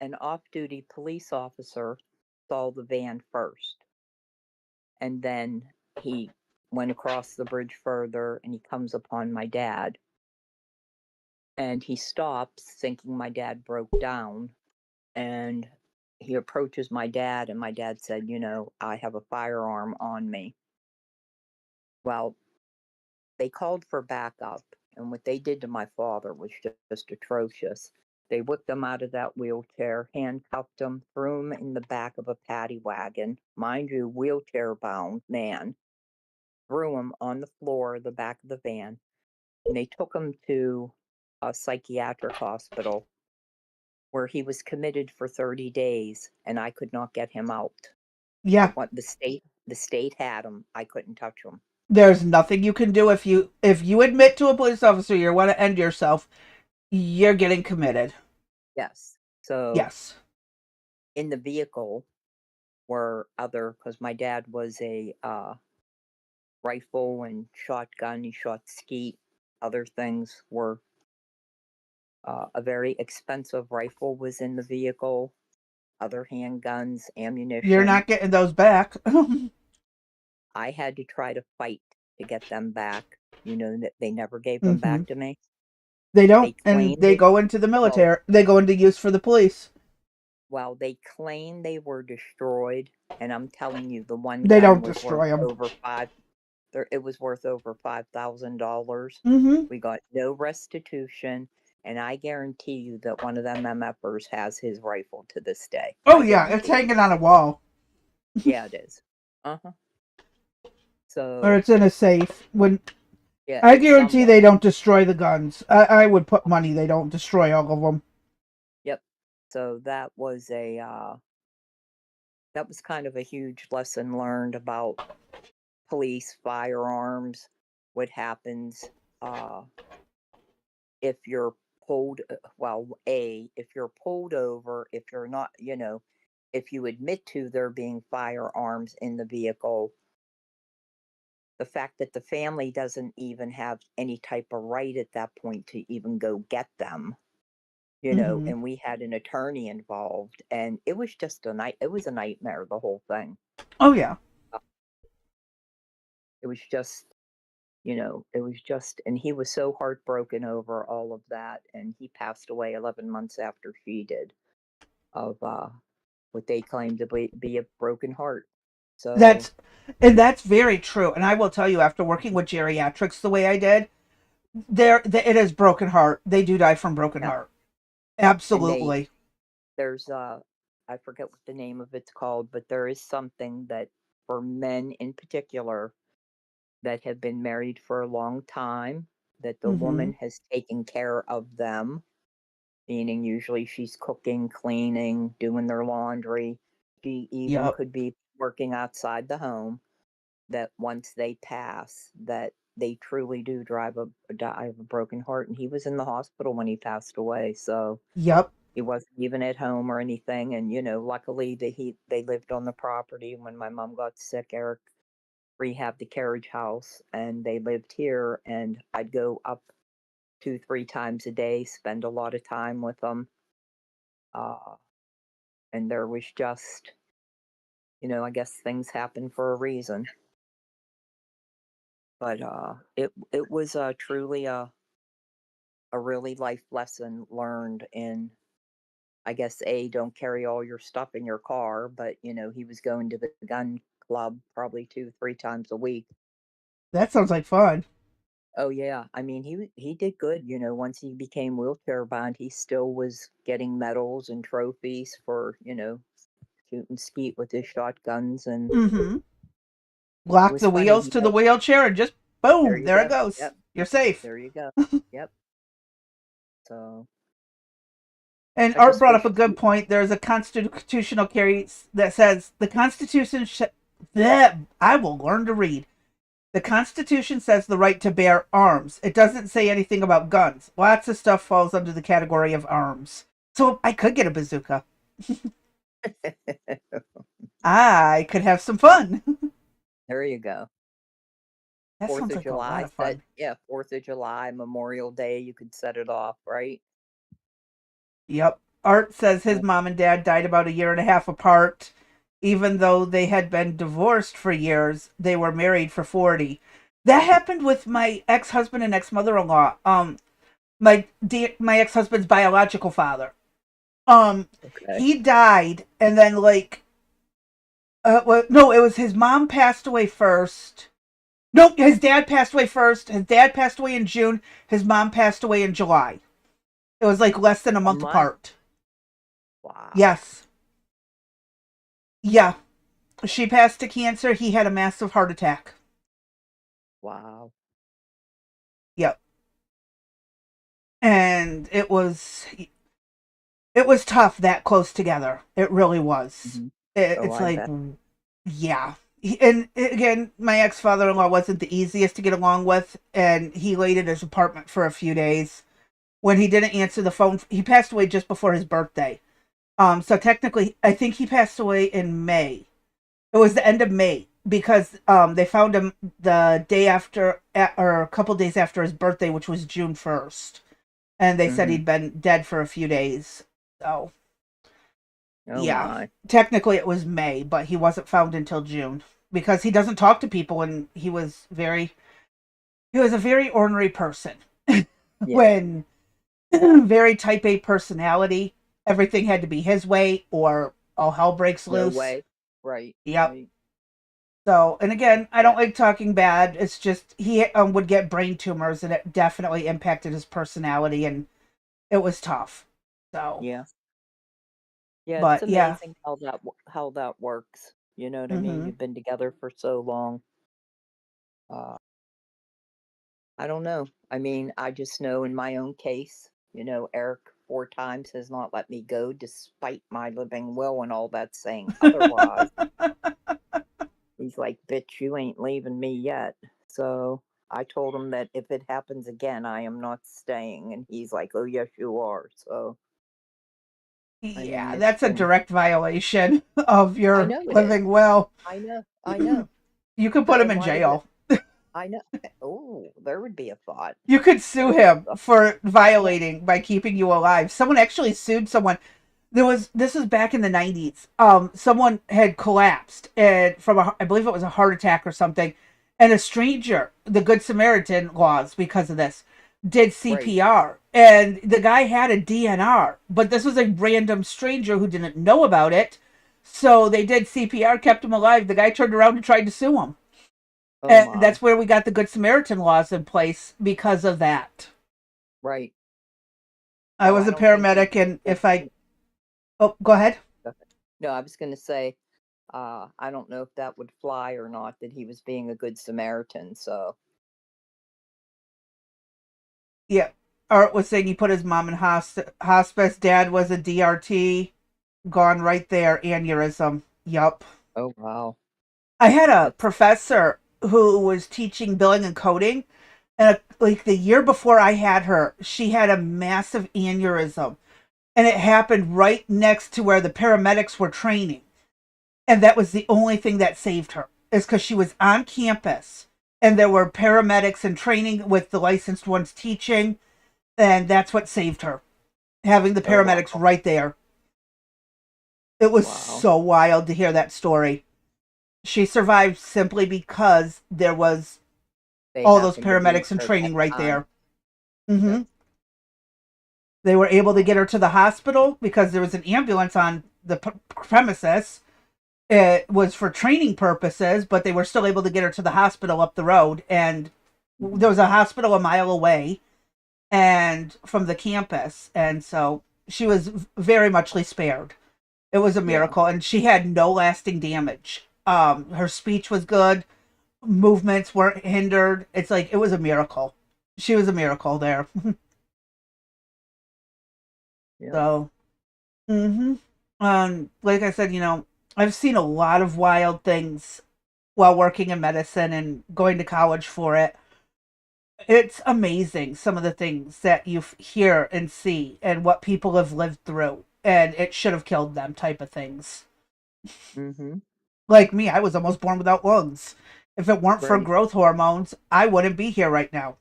an off duty police officer saw the van first, and then he went across the bridge further and he comes upon my dad. And he stops, thinking my dad broke down. And he approaches my dad, and my dad said, I have a firearm on me. Well, they called for backup, and what they did to my father was just atrocious. They whipped him out of that wheelchair, handcuffed him, threw him in the back of a paddy wagon, mind you, wheelchair bound man, threw him on the floor of the back of the van, and they took him to a psychiatric hospital where he was committed for 30 days, and I could not get him out. Yeah. The state had him. I couldn't touch him. There's nothing you can do if you admit to a police officer you want to end yourself, you're getting committed. Yes. So Yes. in the vehicle were other, because my dad was a rifle and shotgun. He shot skeet. Other things were a very expensive rifle was in the vehicle. Other handguns, You're ammunition. not getting those back. I had to try to fight to get them back. That they never gave them Hmm. back to me. They They don't, and claimed they it. go into the Well, military. They go into use for the police. well, they claim they were destroyed, and I'm telling you, the one They gun don't was worth destroy them. over five. It was worth over $5,000. Hmm. We got no restitution, and I guarantee you that one of them MFers has his rifle to this day. Oh I yeah, it's guarantee it. hanging on a wall, Yeah, it is. Uh huh. or So it's in a safe. When yeah, I it's guarantee somewhere. they don't destroy the guns. I would put money they don't destroy all of them. Yep. So that was kind of a huge lesson learned about police, firearms, what happens uh, if you're pulled. Well, if you're pulled over, if you're not, if you admit to there being firearms in the vehicle, the fact that the family doesn't even have any type of right at that point to even go get them. Hmm. And we had an attorney involved, and it was just it was a nightmare, the whole thing. Oh yeah, Uh, It was just it was just, and he was so heartbroken over all of that, and he passed away 11 months after she did of what they claimed to be a broken heart. So, that's and that's very true. And I will tell you, after working with geriatrics the way I did, it is broken heart. They do die from broken yeah, heart. and Absolutely. there's I forget what the name of it's called, but there is something that for men in particular that have been married for a long time, that the Hmm. woman has taken care of them, meaning usually she's cooking, cleaning, doing their laundry. She even Yep. could be working outside the home. That once they pass, that they truly do die of a broken heart. And he was in the hospital when he passed away, so Yep. he wasn't even at home or anything. And luckily they lived on the property. When my mom got sick, Eric rehabbed the carriage house, and they lived here. And I'd go up 2 3 times a day, spend a lot of time with them. Uh, and there was just, I guess things happen for a reason. But it was truly a really life lesson learned in, I guess, don't carry all your stuff in your car, but he was going to the gun club probably 2 3 times a week. That sounds like fun. Oh yeah, I mean he did good. Once he became wheelchair bound, he still was getting medals and trophies for shooting skeet with his shotguns, and Mm-hmm. it Lock was the funny. wheels He to the had wheelchair and just There boom, you there it go. goes. Yep, You're safe. there you go. Yep. So And I Art just brought up wish a good point. There's a constitutional carry that says the Constitution. I will learn to read. The Constitution says the right to bear arms. It doesn't say anything about guns. Lots of stuff falls under the category of arms. So I could get a bazooka. I could have some fun. there you go. That Fourth sounds of like a lot July of set. fun. Yeah, 4th of July, Memorial Day. You could set it off, right? Yep. Art says his Uh, mom and dad died about a year and a half apart. Even though they had been divorced for years, they were married for 40. That happened with my ex-husband and ex-mother-in-law. My ex-husband's biological father. okay. He died and then well, no, it was his mom passed away first. No, his dad passed away first. His dad passed away in June. His mom passed away in July. It was like less than a A month month. apart. Wow. Yes. Yeah. She passed to cancer. He had a massive heart attack. Wow. Yep. And it was tough that close together. It really was. Hmm. Oh, It's I like, bet. yeah. And again, my ex father in law wasn't the easiest to get along with, and he laid in his apartment for a few days. When he didn't answer the phone, he passed away just before his birthday. So technically, I think he passed away in May. It was the end of May because they found him the day after, or a couple days after his birthday, which was June 1st, and they said Hmm. he'd been dead for a few days. So Oh yeah, my. technically it was May, but he wasn't found until June because he doesn't talk to people, and he was a very ornery person. Yeah. When very type A personality, everything had to be his way or all hell breaks No loose. way. Right. Yep. Right. So, and again, I Yeah. don't like talking bad. It's just he would get brain tumors, and it definitely impacted his personality, and it was tough. So, Yeah. Yeah. It's but yeah. amazing how that works. You know what I mean? Hmm. You've been together for so long. Uh, I don't know. I mean, I just know in my own case, Eric 4 times has not let me go despite my living will and all that saying otherwise. He's like, "Bitch, you ain't leaving me yet." So I told him that if it happens again, I am not staying. And he's like, "Oh, yes, you are." So, I mean, Yeah, it's that's a been, direct violation of I your know it is. living will. I know. I know. You could put him And in why did it? jail. I know. Oh, there would be a thought. You could There sue would be him a for yeah. violating by keeping you alive. Someone actually sued someone. This was back in the 90s. Someone had collapsed and I believe it was a heart attack or something, and a stranger, the Good Samaritan laws because of this, did Right. CPR, and the guy had a DNR, but this was a random stranger who didn't know about it. So they did CPR, kept him alive. The guy turned around and tried to sue him. Oh, And my. that's where we got the Good Samaritan laws in place because of that. Right. I Oh, was I a don't think he paramedic, and did. if I, oh, go ahead. No, I was going to say, I don't know if that would fly or not, that he was being a good Samaritan. So, Yeah. Art was saying he put his mom in hospice. Dad was a DRT. Gone right there. Aneurysm. Yup. oh, wow. I had a That's, professor who was teaching billing and coding. And like the year before I had her, she had a massive aneurysm. And it happened right next to where the paramedics were training. And that was the only thing that saved her, is because she was on campus and there were paramedics in training with the licensed ones teaching. And that's what saved her, having the oh, paramedics wow. right there. It was Wow. so wild to hear that story. She survived simply because there was They all those happened to be paramedics in there at that training right time. there. Hmm. That's They were able to wow. get her to the hospital because there was an ambulance on the premises. It was for training purposes, but they were still able to get her to the hospital up the road, and There was a hospital a mile away and from the campus, and so she was very muchly spared. It was a Yeah. miracle, and she had no lasting damage. Her speech was good, movements weren't hindered. It's like it was a miracle. She was a miracle there. Yeah. So, mm-hmm. Like I said, I've seen a lot of wild things while working in medicine and going to college for it. It's amazing some of the things that you hear and see and what people have lived through, and it should have killed them type of things. Mm-hmm. Like me, I was almost born without lungs. If it weren't for Right. growth hormones, I wouldn't be here right now.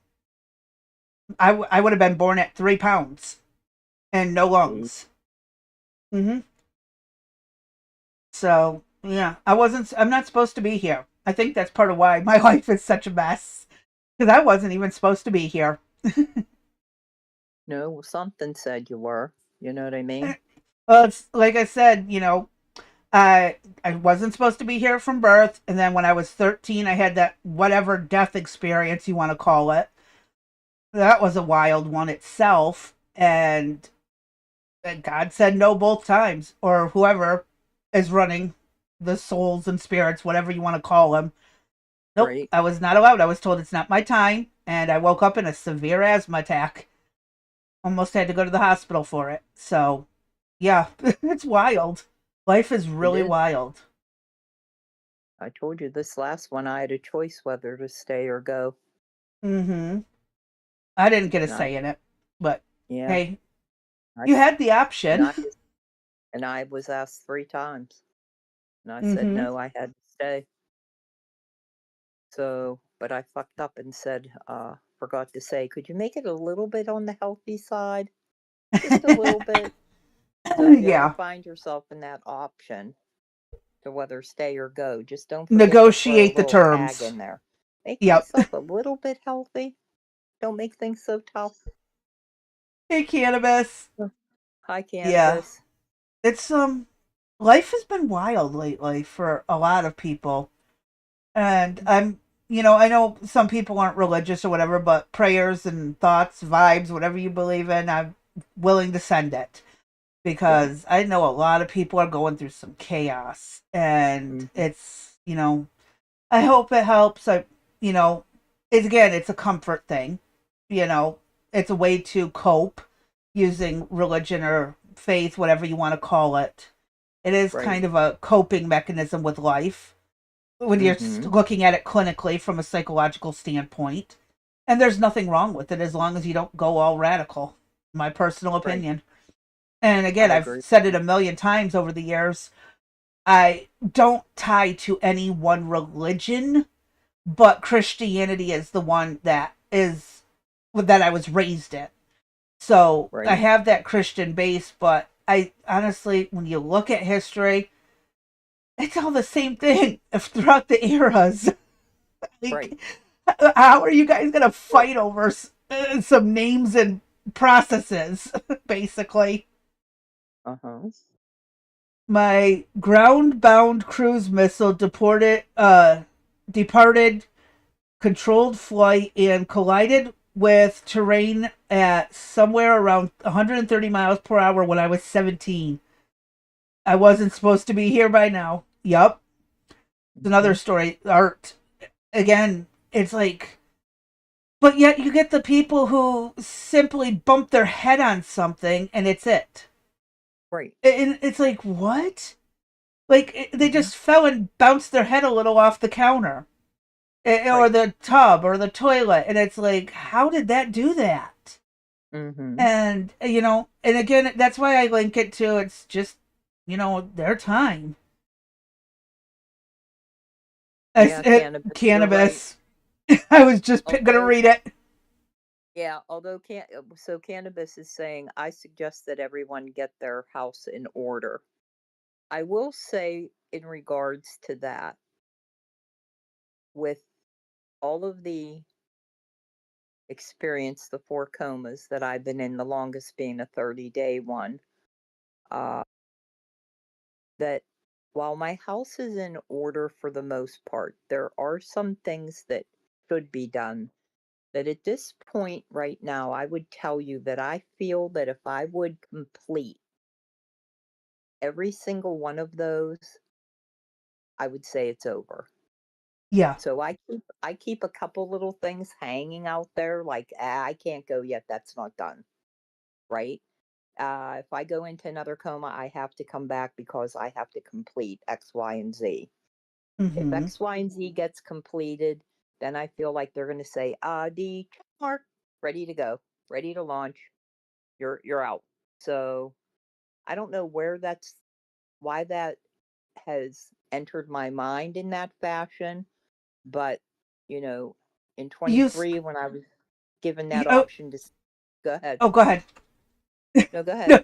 I would have been born at 3 pounds and no Gee. lungs. Hmm. So yeah, I'm not supposed to be here. I think that's part of why my life is such a mess because I wasn't even supposed to be here. No, something said you were. You know what I mean? Well, it's like I said, I wasn't supposed to be here from birth, and then when I was 13, I had that whatever death experience you want to call it. That was a wild one itself, and God said no both times, or whoever is running the souls and spirits, whatever you want to call them. Nope, Right. I was not allowed. I was told it's not my time, and I woke up in a severe asthma attack. Almost had to go to the hospital for it. So, yeah, it's wild. Life is It really is. wild. I told you this last one, I had a choice whether to stay or go. Mm-hmm. I didn't get a And I, say in it, but yeah, hey, I, you had the and option. I was, and I was asked 3 times, and I said Mm-hmm. no, I had to stay. So, but I fucked up and said, forgot to say, could you make it a little bit on the healthy side? Just a little bit. So if you ever Yeah. find yourself in that option to whether stay or go, just don't forget to throw a Negotiate the little tag terms. in there. Make Yep. myself a little bit healthy. Don't make things so tough. Hey, cannabis. Hi, Yeah. cannabis. It's life has been wild lately for a lot of people. And I know some people aren't religious or whatever, but prayers and thoughts, vibes, whatever you believe in, I'm willing to send it Yeah. because I know a lot of people are going through some chaos, and Hmm. it's. I hope it helps. You know, it's a comfort thing. You know, it's a way to cope using religion or faith, whatever you want to call it. It is Right. kind of a coping mechanism with life when you're Hmm. looking at it clinically from a psychological standpoint. And there's nothing wrong with it as long as you don't go all radical, my personal Right. opinion. And again, I I've agree. said it a million times over the years. I don't tie to any one religion, but Christianity is the one that I was raised in. So I Right. have that Christian base, but I honestly, when you look at history, it's all the same thing throughout the eras. Right. Like, how are you guys gonna Well, fight over some names and processes? Basically, uh huh. my ground-bound cruise missile departed controlled flight and collided with terrain at somewhere around 130 miles per hour when I was 17. I wasn't supposed to be here by now. Yup. It's another Hmm. story. Art. Again, it's like, but yet you get the people who simply bump their head on something and it's it. Right. And it's like, what? Like, they Hmm. just fell and bounced their head a little off the counter or Right. the tub or the toilet. And it's like, how did that do that? Hmm. And and again, that's why I link it to it's just their time. Yeah, cannabis. You're right. Cannabis. I was just gonna Although, read it. yeah, although so cannabis is saying I suggest that everyone get their house in order. I will say in regards to that, with all of the experience, the 4 comas that I've been in, the longest being a 30-day one, uh, that while my house is in order for the most part, there are some things that should be done. that at this point right now, I would tell you that I feel that if I would complete every single one of those, I would say it's over. Yeah. So I keep a couple little things hanging out there, like, I can't go yet. That's not done, right? If I go into another coma, I have to come back because I have to complete X, Y, and Z. If Mm-hmm. X, Y, and Z gets completed, then I feel like they're going to say, the check mark, ready to go, ready to launch. You're out. So I don't know why that has entered my mind in that fashion, but you know, in You, s- 23, when I was given you that oh, option to go ahead. oh, go ahead. No, go ahead. No,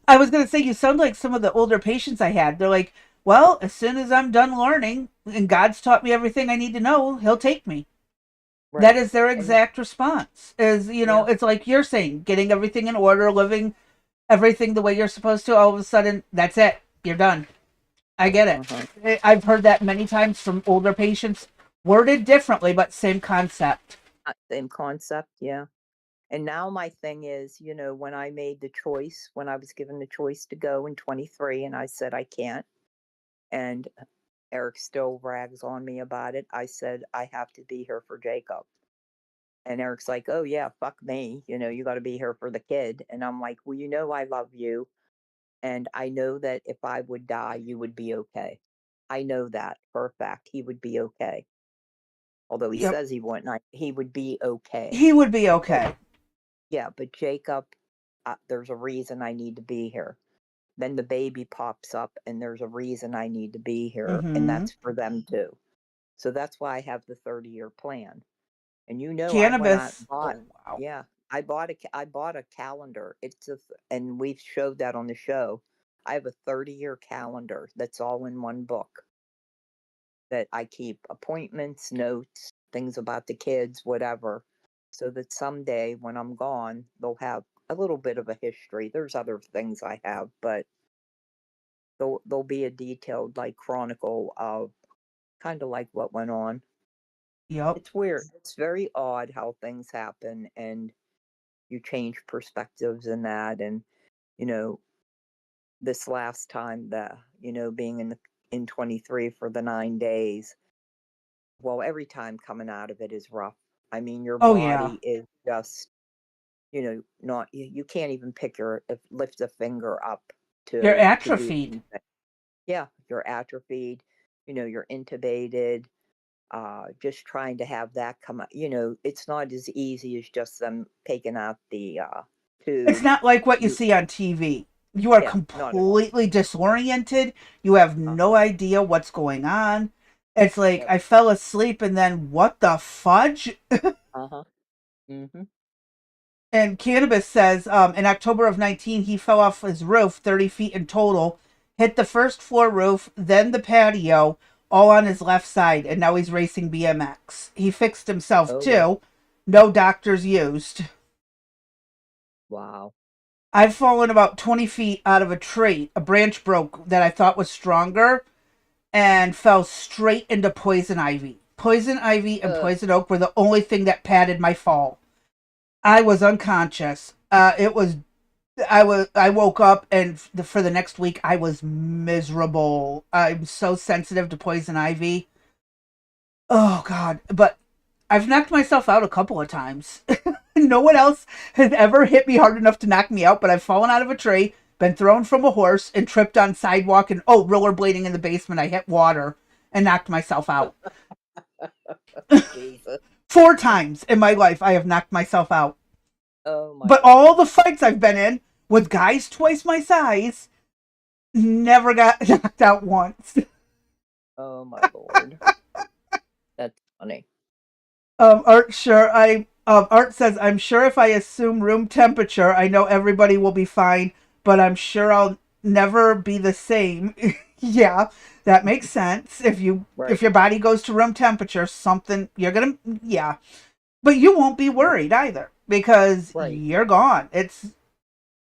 I was gonna say you sound like some of the older patients I had. They're like, well, as soon as I'm done learning and God's taught me everything I need to know, He'll take me. That Right. is their And exact response. Is yeah. it's like you're saying, getting everything in order, living everything the way you're supposed to. All of a sudden, that's it. You're done. I get Uh-huh. it. I've heard that many times from older patients, worded differently, but same concept. Same concept, yeah. And now my thing is, when I made the choice, when I was given the choice to go in 23 and I said I can't, and Eric still rags on me about it, I said I have to be here for Jacob. And Eric's like, "Oh yeah, fuck me. You got to be here for the kid." And I'm like, "Well, I love you, and I know that if I would die, you would be okay. I know that for a fact. He would be okay. Although he Yep. says he wouldn't, he would be okay." He would be But okay. yeah, but Jacob, there's a reason I need to be here. Then the baby pops up, and there's a reason I need to be here, and Mm-hmm. that's for them too. So that's why I have the 30-year plan. And I went out and Cannabis. bought, Oh, wow. yeah, I bought a calendar. And we've showed that on the show. I have a 30-year calendar that's all in one book that I keep appointments, notes, things about the kids, whatever, so that someday when I'm gone, they'll have a little bit of a history. There's other things I have, but there'll be a detailed like chronicle of kind of like what went on. Yep. It's weird. It's very odd how things happen and you change perspectives in that. And you know this last time, being in 23 for the 9 days, well, every time coming out of it is rough. I mean, your Oh, yeah. body is just, not, you can't even lift a finger up You're to do atrophied. anything. Yeah, you're atrophied, you're intubated. Just trying to have that come out, it's not as easy as just them taking out the It's tube. not like what you You see on TV. You are Yeah, not at all. completely disoriented. You have Uh-huh. no idea what's going on. It's like Yep. I fell asleep and then what the fudge? Uh-huh. Mm-hmm. And Cannabis says in October of 19, he fell off his roof, 30 feet in total, hit the first floor roof, then the patio, all on his left side, and now he's racing BMX. He fixed himself Oh wow. too. No doctors used. Wow. I've fallen about 20 feet out of a tree. A branch broke that I thought was stronger and fell straight into poison ivy. Poison ivy and Ugh. poison oak were the only thing that padded my fall. I was unconscious. I woke up and for the next week I was miserable. I'm so sensitive to poison ivy. Oh god, but I've knocked myself out a couple of times. No one else has ever hit me hard enough to knock me out, but I've fallen out of a tree, been thrown from a horse, and tripped on sidewalk and rollerblading in the basement. I hit water and knocked myself out. Jesus. 4 times in my life I have knocked myself out. Oh my But all lord. the fights I've been in with guys twice my size, never got knocked out once. Oh my lord. That's funny. Art says I'm sure if I assume room temperature, I know everybody will be fine, but I'm sure I'll never be the same. Yeah, that makes sense. If Right. your body goes to room temperature, something you're gonna yeah, but you won't be worried either because Right. you're gone. It's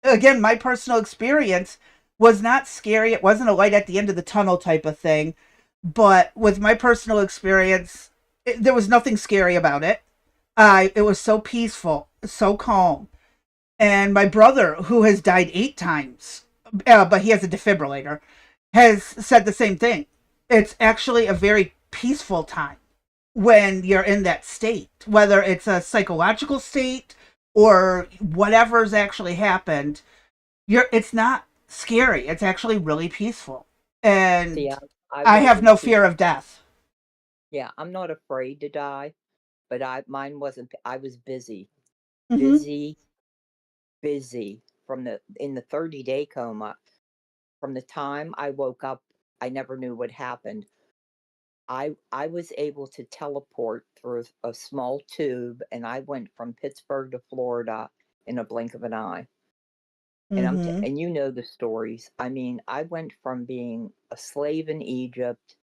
again my personal experience was not scary. It wasn't a light at the end of the tunnel type of thing, but with my personal experience, there was nothing scary about it. It was so peaceful, so calm. And my brother, who has died 8 times, but he has a defibrillator, has said the same thing. It's actually a very peaceful time when you're in that state, whether it's a psychological state or whatever's actually happened. It's not scary. It's actually really peaceful. See, And I I have wasn't no too. fear of death. Yeah, I'm not afraid to die, but mine wasn't. I was busy, Mm-hmm. busy, busy from the in the 30-day coma. From the time I woke up, I never knew what happened. I was able to teleport through a small tube, and I went from Pittsburgh to Florida in a blink of an eye. And Mm-hmm. and you know the stories. I mean, I went from being a slave in Egypt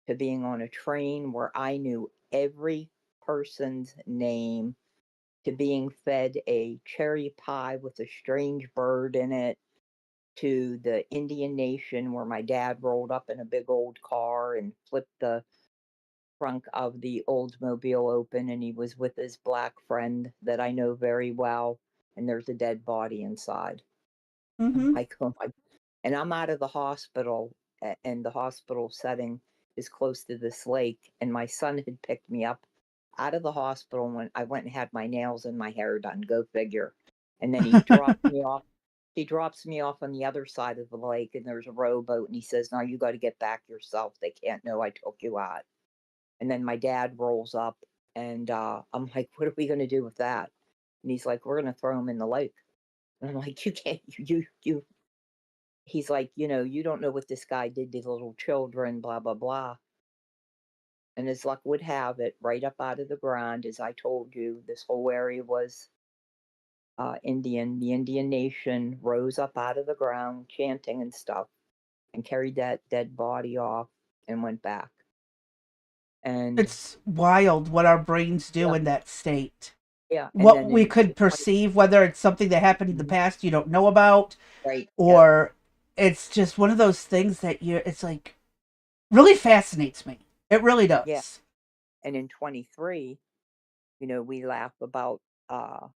to being on a train where I knew every person's name, to being fed a cherry pie with a strange bird in it, to the Indian Nation where my dad rolled up in a big old car and flipped the trunk of the Oldsmobile open, and he was with his black friend that I know very well, and there's a dead body inside. I'm Mm-hmm. like, oh my, and I'm out of the hospital, and the hospital setting is close to this lake. And my son had picked me up out of the hospital when I went and had my nails and my hair done. Go figure. And then he dropped me off. He drops me off on the other side of the lake, and there's a rowboat. And he says, "Now you got to get back yourself. They can't know I took you out." And then my dad rolls up, and I'm like, "What are we going to do with that?" And he's like, "We're going to throw him in the lake." And I'm like, "You can't. You he's like, you don't know what this guy did to little children, blah, blah, blah." And as luck would have it, right up out of the ground, as I told you, this whole area was Indian. The Indian nation rose up out of the ground, chanting and stuff, and carried that dead body off and went back. And It's wild what our brains do yeah, in that state. yeah. And What then we in could 20, perceive, whether it's something that happened in the mhm, past you don't know about, right, yeah, or it's just one of those things that it's like really fascinates me. It really yeah. does. And in 23, we laugh about uh,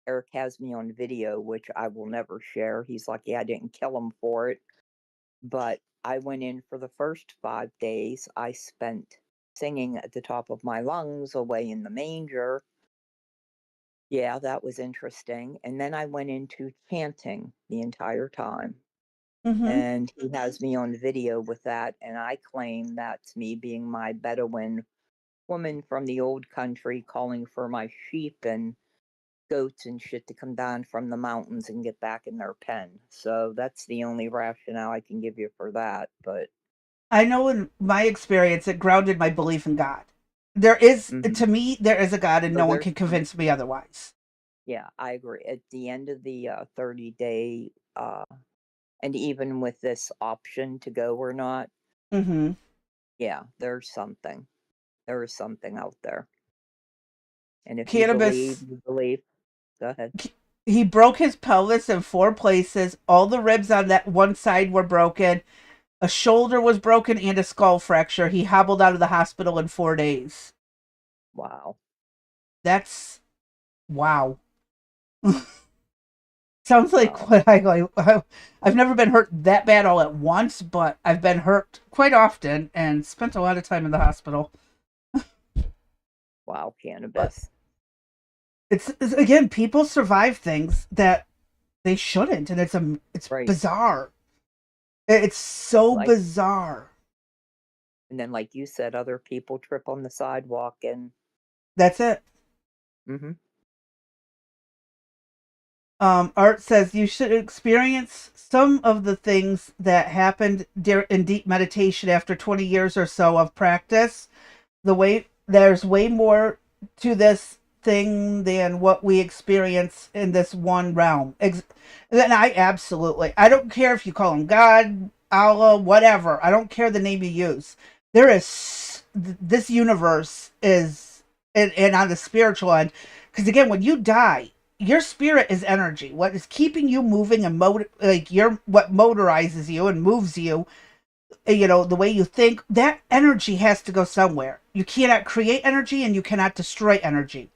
Eric has me on video, which I will never share. He's lucky I didn't kill him for it. But I went in for the first 5 days. I spent singing at the top of my lungs away in the manger. Yeah, that was interesting. And then I went into chanting the entire time. Mm-hmm. And he has me on video with that. And I claim that's me being my Bedouin woman from the old country calling for my sheep and goats and shit to come down from the mountains and get back in their pen. So that's the only rationale I can give you for that. But I know in my experience, it grounded my belief in God. There is, mhm. to me, there is a God, and So no one there's can some, convince me otherwise. yeah, I agree. At the end of the 30-day, and even with this option to go or not, Mm-hmm. yeah, there's something. There is something out there. And if you believe, Cannabis. you believe. Go ahead. He broke his pelvis in 4 places. All the ribs on that one side were broken. A shoulder was broken and a skull fracture. He hobbled out of the hospital in 4 days. Wow. That's wow. Sounds like Wow. what I like. I've never been hurt that bad all at once, but I've been hurt quite often and spent a lot of time in the hospital. Wow. But Cannabis. it's again, people survive things that they shouldn't, and it's Right. bizarre. It's so Like, bizarre. and then, like you said, other people trip on the sidewalk and, That's it. hmm, Art says you should experience some of the things that happened in deep meditation after 20 years or so of practice. There's way more to this thing than what we experience in this one realm. And I don't care if you call him God, Allah, whatever. I don't care the name you use. There is this universe is, and on the spiritual end, because again, when you die, your spirit is energy. What is keeping you moving and what motorizes you and moves you, the way you think, that energy has to go somewhere. You cannot create energy and you cannot destroy energy.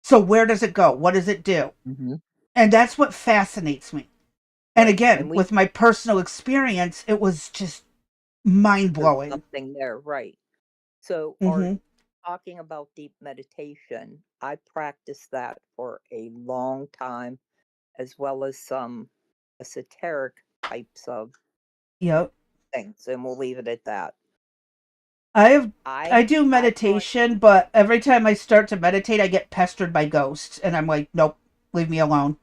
So where does it go? What does it do? Mm-hmm. And that's what fascinates me. And Right. again, And we with my personal experience, it was just mind there's blowing. something there, right? So, are Hmm. talking about deep meditation. I practiced that for a long time, as well as some esoteric types of Yep. things, and we'll leave it at that. I have I I do I find meditation, but every time I start to meditate, I get pestered by ghosts, and I'm like, nope, leave me alone.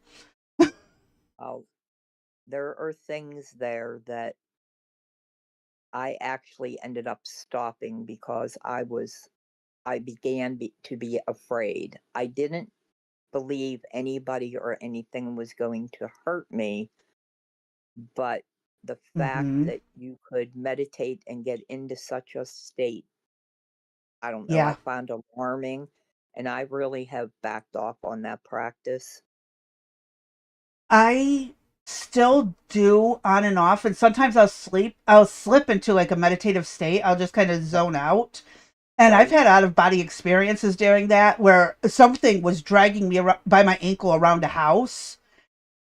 uh, there are things there that I actually ended up stopping because I began to be afraid. I didn't believe anybody or anything was going to hurt me, but the fact Hmm. that you could meditate and get into such a state, I don't know, I Yeah. found alarming, and I really have backed off on that practice. I still do on and off, and sometimes I'll slip into like a meditative state. I'll just kind of Right. zone out. And I've Right. had out of body experiences during that where something was dragging me by my ankle around a house,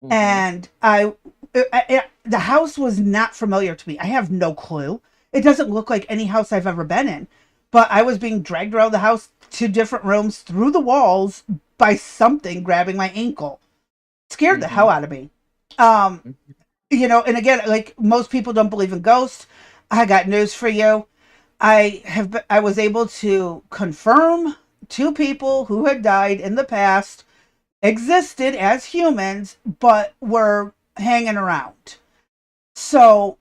Mhm. and the house was not familiar to me. I have no clue. It doesn't look like any house I've ever been in, but I was being dragged around the house to different rooms through the walls by something grabbing my ankle. Scared the hell Mhm. out of me. Um, Mhm. and again, like most people don't believe in ghosts. I got news for you. I was able to confirm two people who had died in the past existed as humans, but were hanging around. So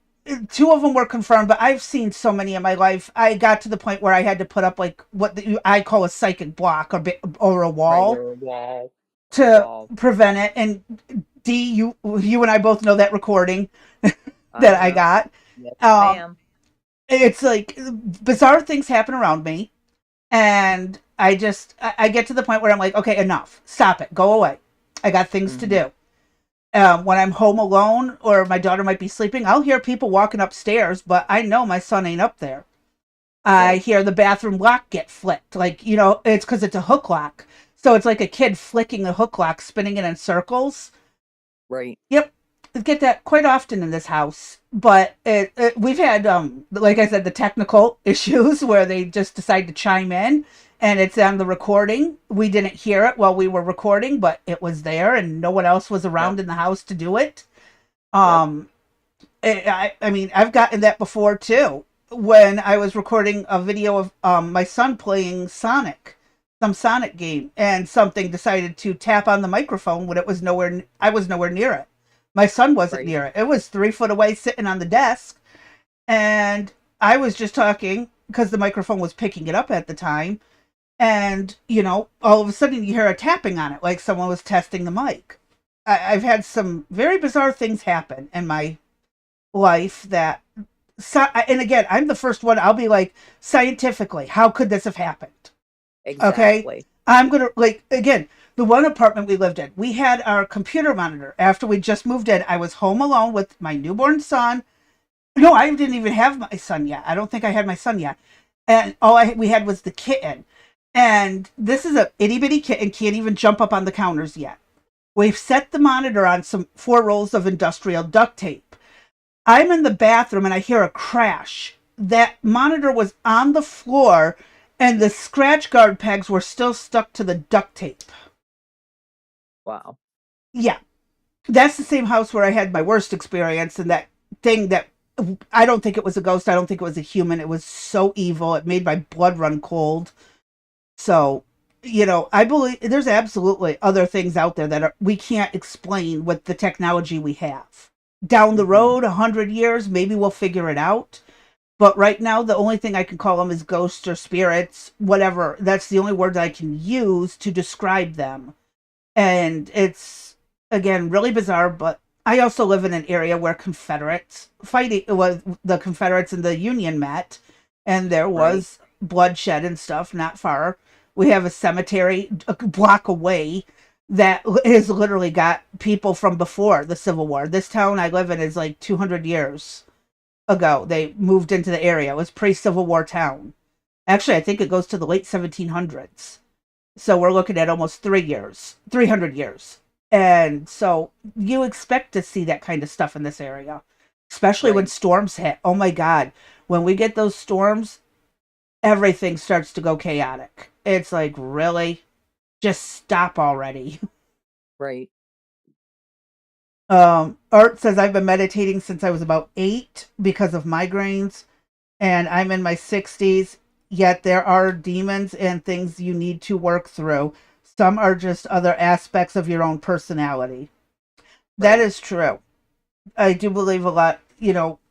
two of them were confirmed, but I've seen so many in my life. I got to the point where I had to put up like I call a psychic block or a Right, wall or a wall. A to wall. prevent it. And D, you and I both know that recording I that I know. got. Yes, Um, ma'am. it's like bizarre things happen around me, and I get to the point where I'm like, okay, enough, stop it, go away. I got things to Mhm. do. When I'm home alone or my daughter might be sleeping, I'll hear people walking upstairs, but I know my son ain't up there. I Right. hear the bathroom lock get flicked. Like, it's because it's a hook lock. So it's like a kid flicking the hook lock, spinning it in circles. Right. Yep, I get that quite often in this house. But we've had, like I said, the technical issues where they just decide to chime in, and it's on the recording. We didn't hear it while we were recording, but it was there, and no one else was Yep. around in the house to do it. Yep. Um, I mean, I've gotten that before too. When I was recording a video of my son playing some Sonic game, and something decided to tap on the microphone when I was nowhere near it. My son wasn't Right. near it. It was 3 foot away, sitting on the desk, and I was just talking because the microphone was picking it up at the time. And all of a sudden you hear a tapping on it, like someone was testing the mic. I've had some very bizarre things happen in my life that and again, I'm the first one. I'll be like, scientifically, how could this have happened? Okay, Exactly. I'm gonna, like, again, the one apartment we lived in, we had our computer monitor after we just moved in. I was home alone with my newborn son. No, I didn't even have my son yet. I don't think I had my son yet, and we had was the kitten. And this is a itty bitty kitten, can't even jump up on the counters yet. We've set the monitor on some 4 rolls of industrial duct tape. I'm in the bathroom and I hear a crash. That monitor was on the floor, and the scratch guard pegs were still stuck to the duct tape. Wow. Yeah, that's the same house where I had my worst experience, and that thing that I don't think it was a ghost. I don't think it was a human. It was so evil. It made my blood run cold. So, I believe there's absolutely other things out there that we can't explain with the technology we have. Down the Mhm. road, 100 years, maybe we'll figure it out. But right now, the only thing I can call them is ghosts or spirits, whatever. That's the only word I can use to describe them. And it's, again, really bizarre, but I also live in an area where Confederates fighting, was the Confederates and the Union met, and there Right. was bloodshed and stuff not far. We have a cemetery a block away that has literally got people from before the Civil War. This town I live in is like 200 years ago. They moved into the area. It was pre-Civil War town. Actually, I think it goes to the late 1700s. So we're looking at almost 3 years, 300 years. And so you expect to see that kind of stuff in this area, especially when Right. storms hit. Oh my God. When we get those storms, everything starts to go chaotic. It's like, really? Just stop already. Right. Art says, I've been meditating since I was about 8 because of migraines, and I'm in my 60s, yet there are demons and things you need to work through. Some are just other aspects of your own personality. That Right. is true. I do believe a lot,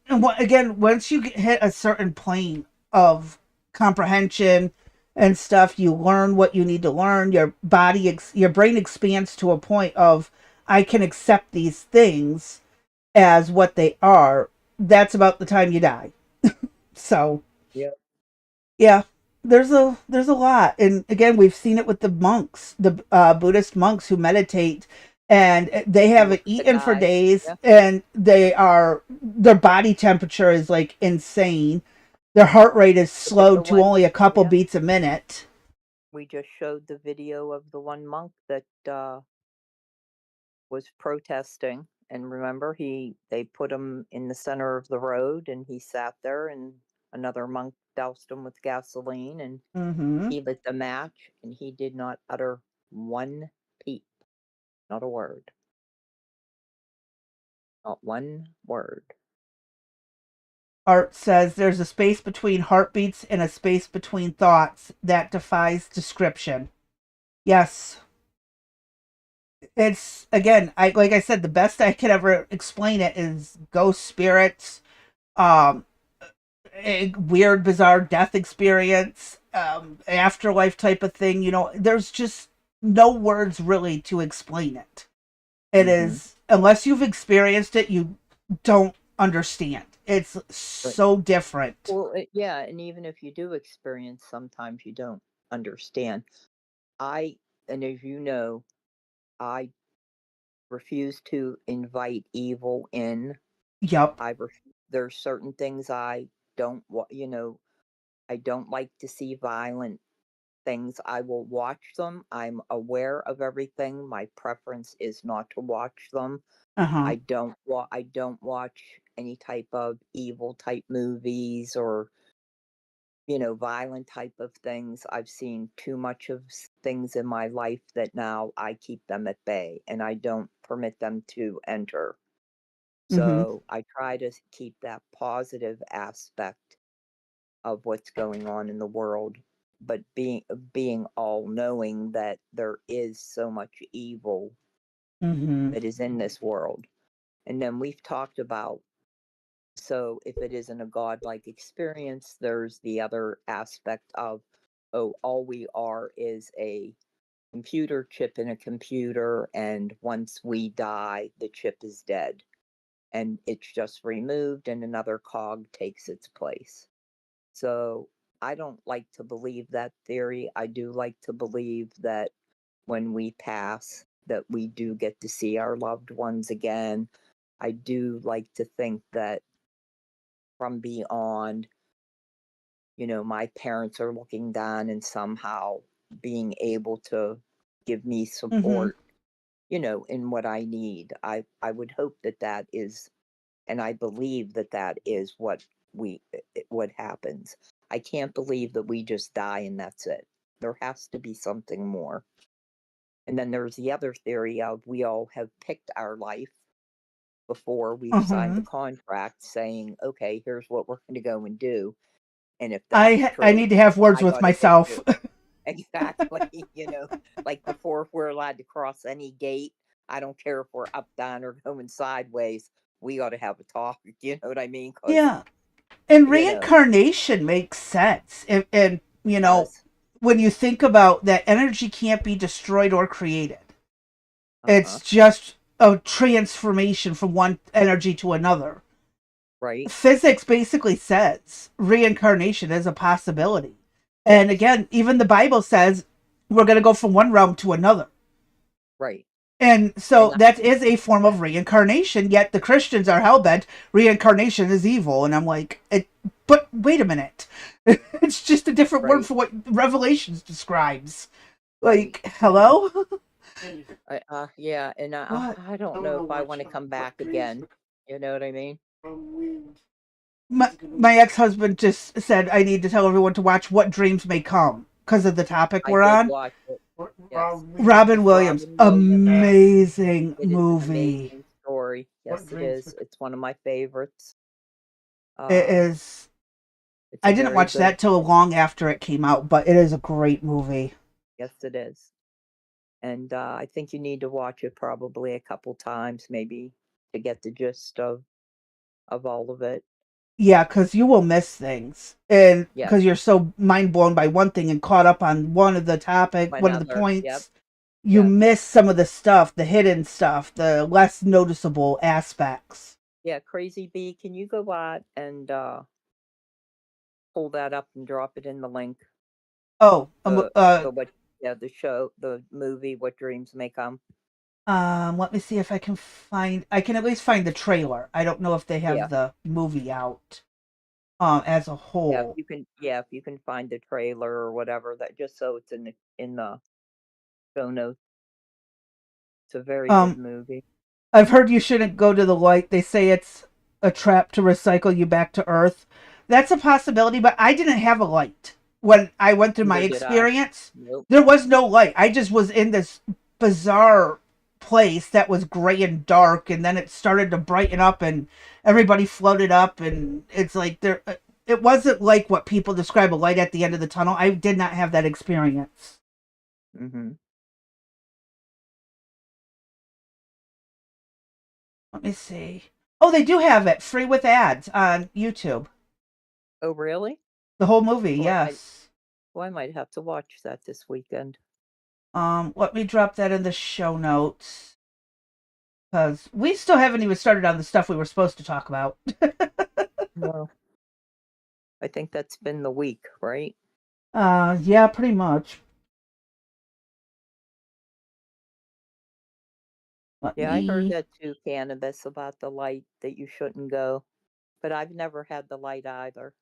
and again, once you hit a certain plane of comprehension and stuff, you learn what you need to learn. Your body, your brain expands to a point of, I can accept these things as what they are. That's about the time you die. So, Yeah. yeah, there's a lot, and again, we've seen it with the monks, the Buddhist monks who meditate, and they You look haven't at the eaten for guy. days, Yeah. and their body temperature is like insane. Their heart rate is Look at the slowed to one. only a couple Yeah. beats a minute. We just showed the video of the one monk that was protesting. And remember, they put him in the center of the road, and he sat there, and another monk doused him with gasoline, and Mm-hmm. he lit the match, and he did not utter one peep, not a word, not one word. Art says there's a space between heartbeats and a space between thoughts that defies description. Yes, it's again, I like I said, the best I could ever explain it is ghost spirits, um, a weird, bizarre death experience, afterlife type of thing. There's just no words really to explain it. It Mm-hmm. is, unless you've experienced it, you don't understand. It's Right. so different. Well, yeah, and even if you do experience, sometimes you don't understand. I, and as you know, I refuse to invite evil in. Yup. There's certain things I don't I don't like to see violent things. I will watch them. I'm aware of everything. My preference is not to watch them. Uh huh. I don't watch any type of evil type movies or violent type of things. I've seen too much of things in my life that now I keep them at bay and I don't permit them to enter. Mm-hmm. So I try to keep that positive aspect of what's going on in the world, but being all knowing that there is so much evil Mm-hmm. that is in this world. And then we've talked about, so if it isn't a godlike experience, there's the other aspect of, oh, all we are is a computer chip in a computer, and once we die, the chip is dead and it's just removed and another cog takes its place. So I don't like to believe that theory. I do like to believe that when we pass, that we do get to see our loved ones again. I do like to think that from beyond, my parents are looking down and somehow being able to give me Mm-hmm. support, in what I need. I would hope that that is, and I believe that that is what happens. I can't believe that we just die and that's it. There has to be something more. And then there's the other theory of we all have picked our life before we've signed the Uh-huh. contract saying, okay, here's what we're going to go and do. And if that's I true, need to have words I with got to hit myself. you. Exactly. Like before we're allowed to cross any gate, I don't care if we're up, down, or going sideways. We got to have a talk. You know what I mean? Because, Yeah. And it reincarnation makes sense. And does. when you think about that, energy can't be destroyed or created. Uh huh. It's just a transformation from one energy to another. Right. Physics basically says reincarnation is a possibility. And Yes. again, even the Bible says we're going to go from one realm to another. Right. And And so that is a form of reincarnation, yet the Christians are hellbent reincarnation is evil. And I'm like, but wait a minute. It's just a different word right. for what Revelations describes. Right. Like, hello? Yeah, and What? I don't know if I want to come back again. You know what I mean? My ex-husband just said I need to tell everyone to watch What Dreams May Come because of the topic I we're did on. watch it. Yes. Robin Williams, Robin Williams. amazing It is an movie. amazing story. Yes, it is. It's one of my favorites. It Uh, is. it's I a didn't very watch good. that till long after it came out, but it is a great movie. Yes, it is. And I think you need to watch it probably a couple times, maybe, to get the gist of all of it. Yeah, because you will miss things, and Yes, because you're so mind blown by one thing and caught up on one of the another. Yep. points, you Yes. miss some of the stuff, the hidden stuff, the less noticeable aspects. Yeah. Crazy Bee, can you go out and pull that up and drop it in the link? Oh, The what? Yeah, the show, the movie, What Dreams May Come. let me see if I can find. I can at least find the trailer. I don't know if they Yeah. have the movie out, as a Yeah, if whole. you can, yeah, if you can find the trailer or whatever, that just so it's in the show notes. It's a very good Um, movie. I've heard you shouldn't go to the light. They say it's a trap to recycle you back to Earth. That's a possibility, but I didn't have a light when I went through my Neither did I. experience. Nope. There was no light. I just was in this bizarre place that was gray and dark, and then it started to brighten up, and everybody floated up, and it's like there. It wasn't like what people describe a light at the end of the tunnel. I did not have that experience. Mm-hmm. Let me see. Oh, they do have it free with ads on YouTube. Oh, really? The whole movie, Oh, yes. I might have to watch that this weekend. Let me drop that in the show notes because we still haven't even started on the stuff we were supposed to talk about. Well, I think that's been the week, right? Yeah, pretty much. Let Yeah, I heard me. that too, Cannabis, about the light that you shouldn't go. But I've never had the light either.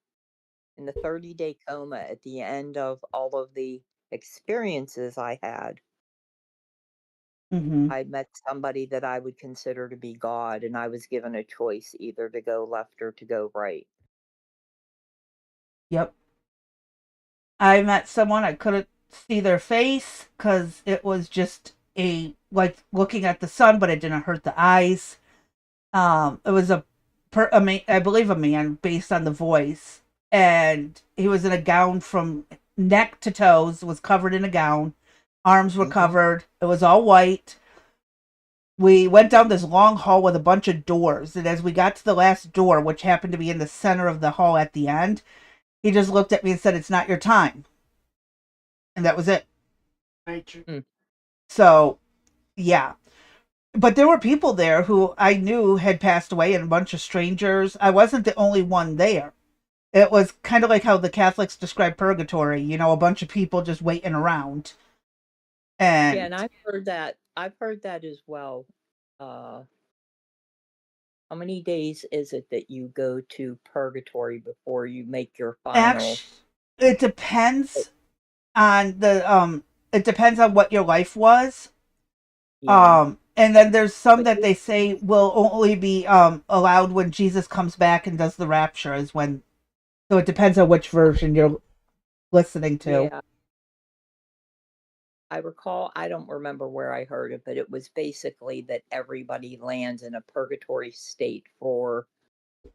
In the 30-day coma at the end of all of the experiences I had, Mm-hmm. I met somebody that I would consider to be God, and I was given a choice either to go left or to go right. Yep. I met someone I couldn't see their face because it was just a like looking at the sun, but it didn't hurt the eyes. It was I believe a man based on the voice, and he was in a gown from neck to toes, was covered in a gown, arms were Hmm. covered, it was all white. We went down this long hall with a bunch of doors, and as we got to the last door, which happened to be in the center of the hall at the end, he just looked at me and said, "It's not your time," and that was it. Mm. So yeah, but there were people there who I knew had passed away, and a bunch of strangers. I wasn't the only one there. It was kind of like how the Catholics describe purgatory, a bunch of people just waiting around. Yeah, and And I've heard that. I've heard that as well. Uh, how many days is it that you go to purgatory before you make your final? actually, it depends on what your life was. Yeah, And then there's some but that they say will only be allowed when Jesus comes back and does the rapture is when, so it depends on which version you're listening to. yeah, I recall. I don't remember where I heard it, but it was basically that everybody lands in a purgatory state for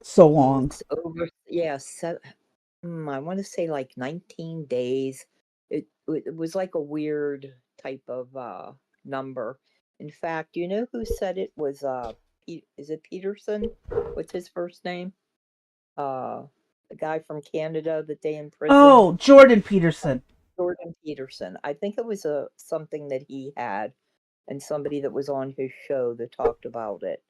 So long. over. Yeah, I want to say like 19 days. It was like a weird type of number. In fact, you know who said it was is it Peterson? What's his first name? Uh the guy from Canada that they imprisoned. Oh, Jordan Peterson. Jordan Peterson. I think it was a something that he had and somebody that was on his show that talked about it.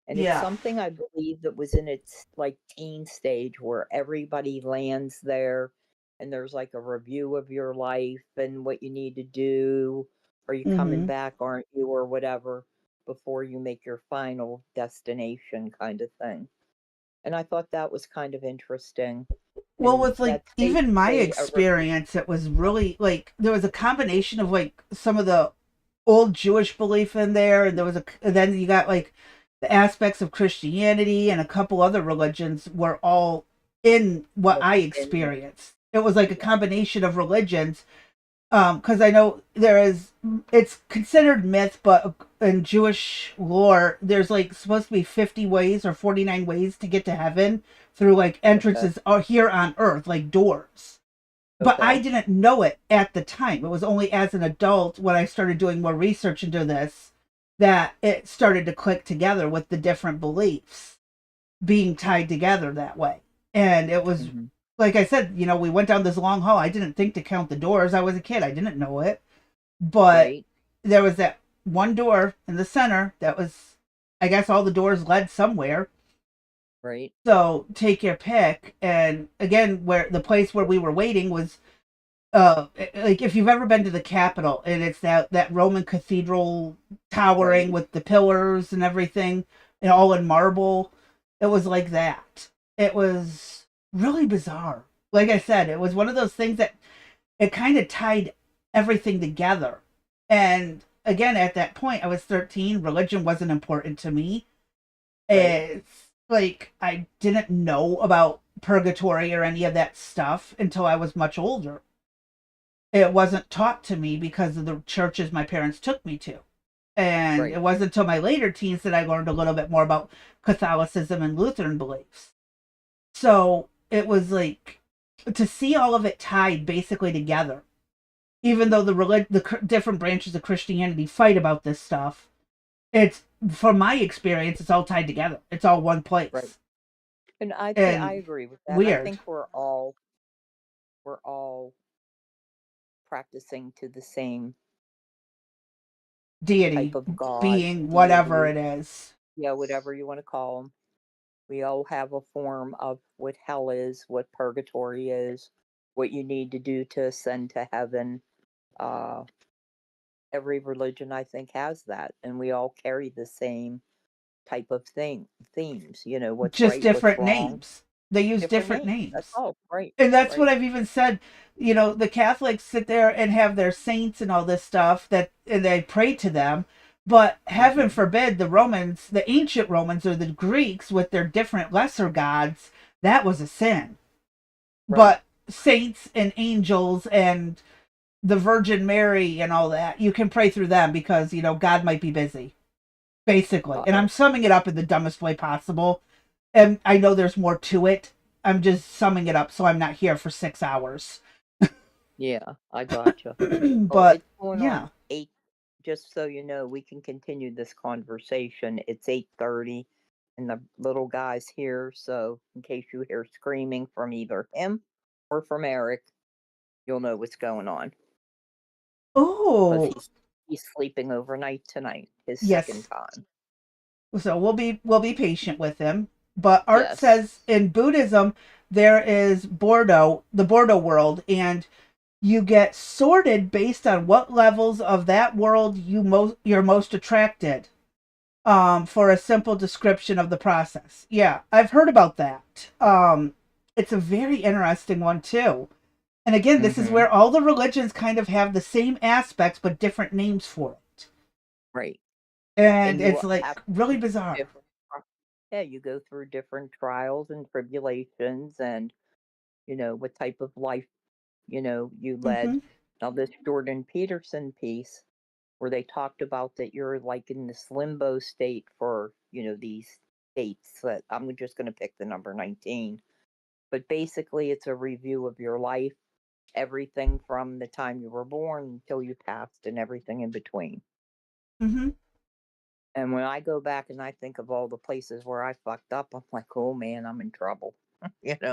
And it's Yeah. something I believe that was in its like teen stage where everybody lands there and there's like a review of your life and what you need to do. Are you coming Mm-hmm. back, aren't you, or whatever, before you make your final destination kind of thing. And I thought that was kind of interesting. Well, And with like that's even my basically a experience, it was really like there was a combination of like some of the old Jewish belief in there, and there was a and then you got like the aspects of Christianity and a couple other religions were all in what I mixed in there. experienced. It was like a Yeah. combination of religions. Because I know it's considered myth, but in Jewish lore, there's like supposed to be 50 ways or 49 ways to get to heaven through like Okay. entrances here on earth, like doors. But I Okay. didn't know it at the time. It was only as an adult when I started doing more research into this that it started to click together with the different beliefs being tied together that way. And it was, Hmm. like I said, we went down this long hall. I didn't think to count the doors. I was a kid. I didn't know it. But Right. there was that one door in the center that was, I guess all the doors led somewhere. Right. So take your pick. And again, where the place where we were waiting was like if you've ever been to the Capitol and it's that Roman cathedral towering Right. with the pillars and everything and all in marble, it was like that. It was really bizarre. Like I said, it was one of those things that it kind of tied everything together. And again, at that point, I was 13. Religion wasn't important to me. Right. It's like I didn't know about purgatory or any of that stuff until I was much older. It wasn't taught to me because of the churches my parents took me to. And Right. it wasn't until my later teens that I learned a little bit more about Catholicism and Lutheran beliefs. So it was like to see all of it tied basically together, even though the different branches of Christianity fight about this stuff. It's from my experience, it's all tied together. It's all one Right. place, And I and agree with that. I weird think we're all practicing to the same type deity of God, being whatever deity, it is. yeah, whatever you want to call them. We all have a form of what hell is, what purgatory is, what you need to do to ascend to heaven. Uh, every religion, I think, has that, and we all carry the same type of themes. What's Just right, what's different wrong, names. They use different different names. That's names. all. Right, And that's what right. I've even said. The Catholics sit there and have their saints and all this stuff that and they pray to them. But heaven Hmm. forbid the Romans, the ancient Romans or the Greeks with their different lesser gods, that was a sin. Right. But saints and angels and the Virgin Mary and all that, you can pray through them because, God might be busy, basically. Uh And I'm oh. summing it up in the dumbest way possible. And I know there's more to it. I'm just summing it up so I'm not here for 6 hours. Yeah, I gotcha. Well, But it's going on yeah. 8. Just so you know, we can continue this conversation. It's 8:30, and the little guy's here. So, in case you hear screaming from either him or from Eric, you'll know what's going on because Oh, he's sleeping overnight tonight, his second yes. time. So we'll be patient with him. But Art Yes. says in Buddhism there is Bordeaux, the Bordeaux world, and you get sorted based on what levels of that world you're most attracted. For a simple description of the process. Yeah, I've heard about that. It's a very interesting one too. And again, this is Mm-hmm. where all the religions kind of have the same aspects but different names for it. Right. And And you it's will like have to really go through bizarre. different. Yeah, you go through different trials and tribulations, and what type of life you led. Mm-hmm. Now, this Jordan Peterson piece where they talked about that you're like in this limbo state for, these dates that I'm just going to pick the number 19. But basically, it's a review of your life, everything from the time you were born until you passed and everything in between. Mm-hmm. And when I go back and I think of all the places where I fucked up, I'm like, oh man, I'm in trouble.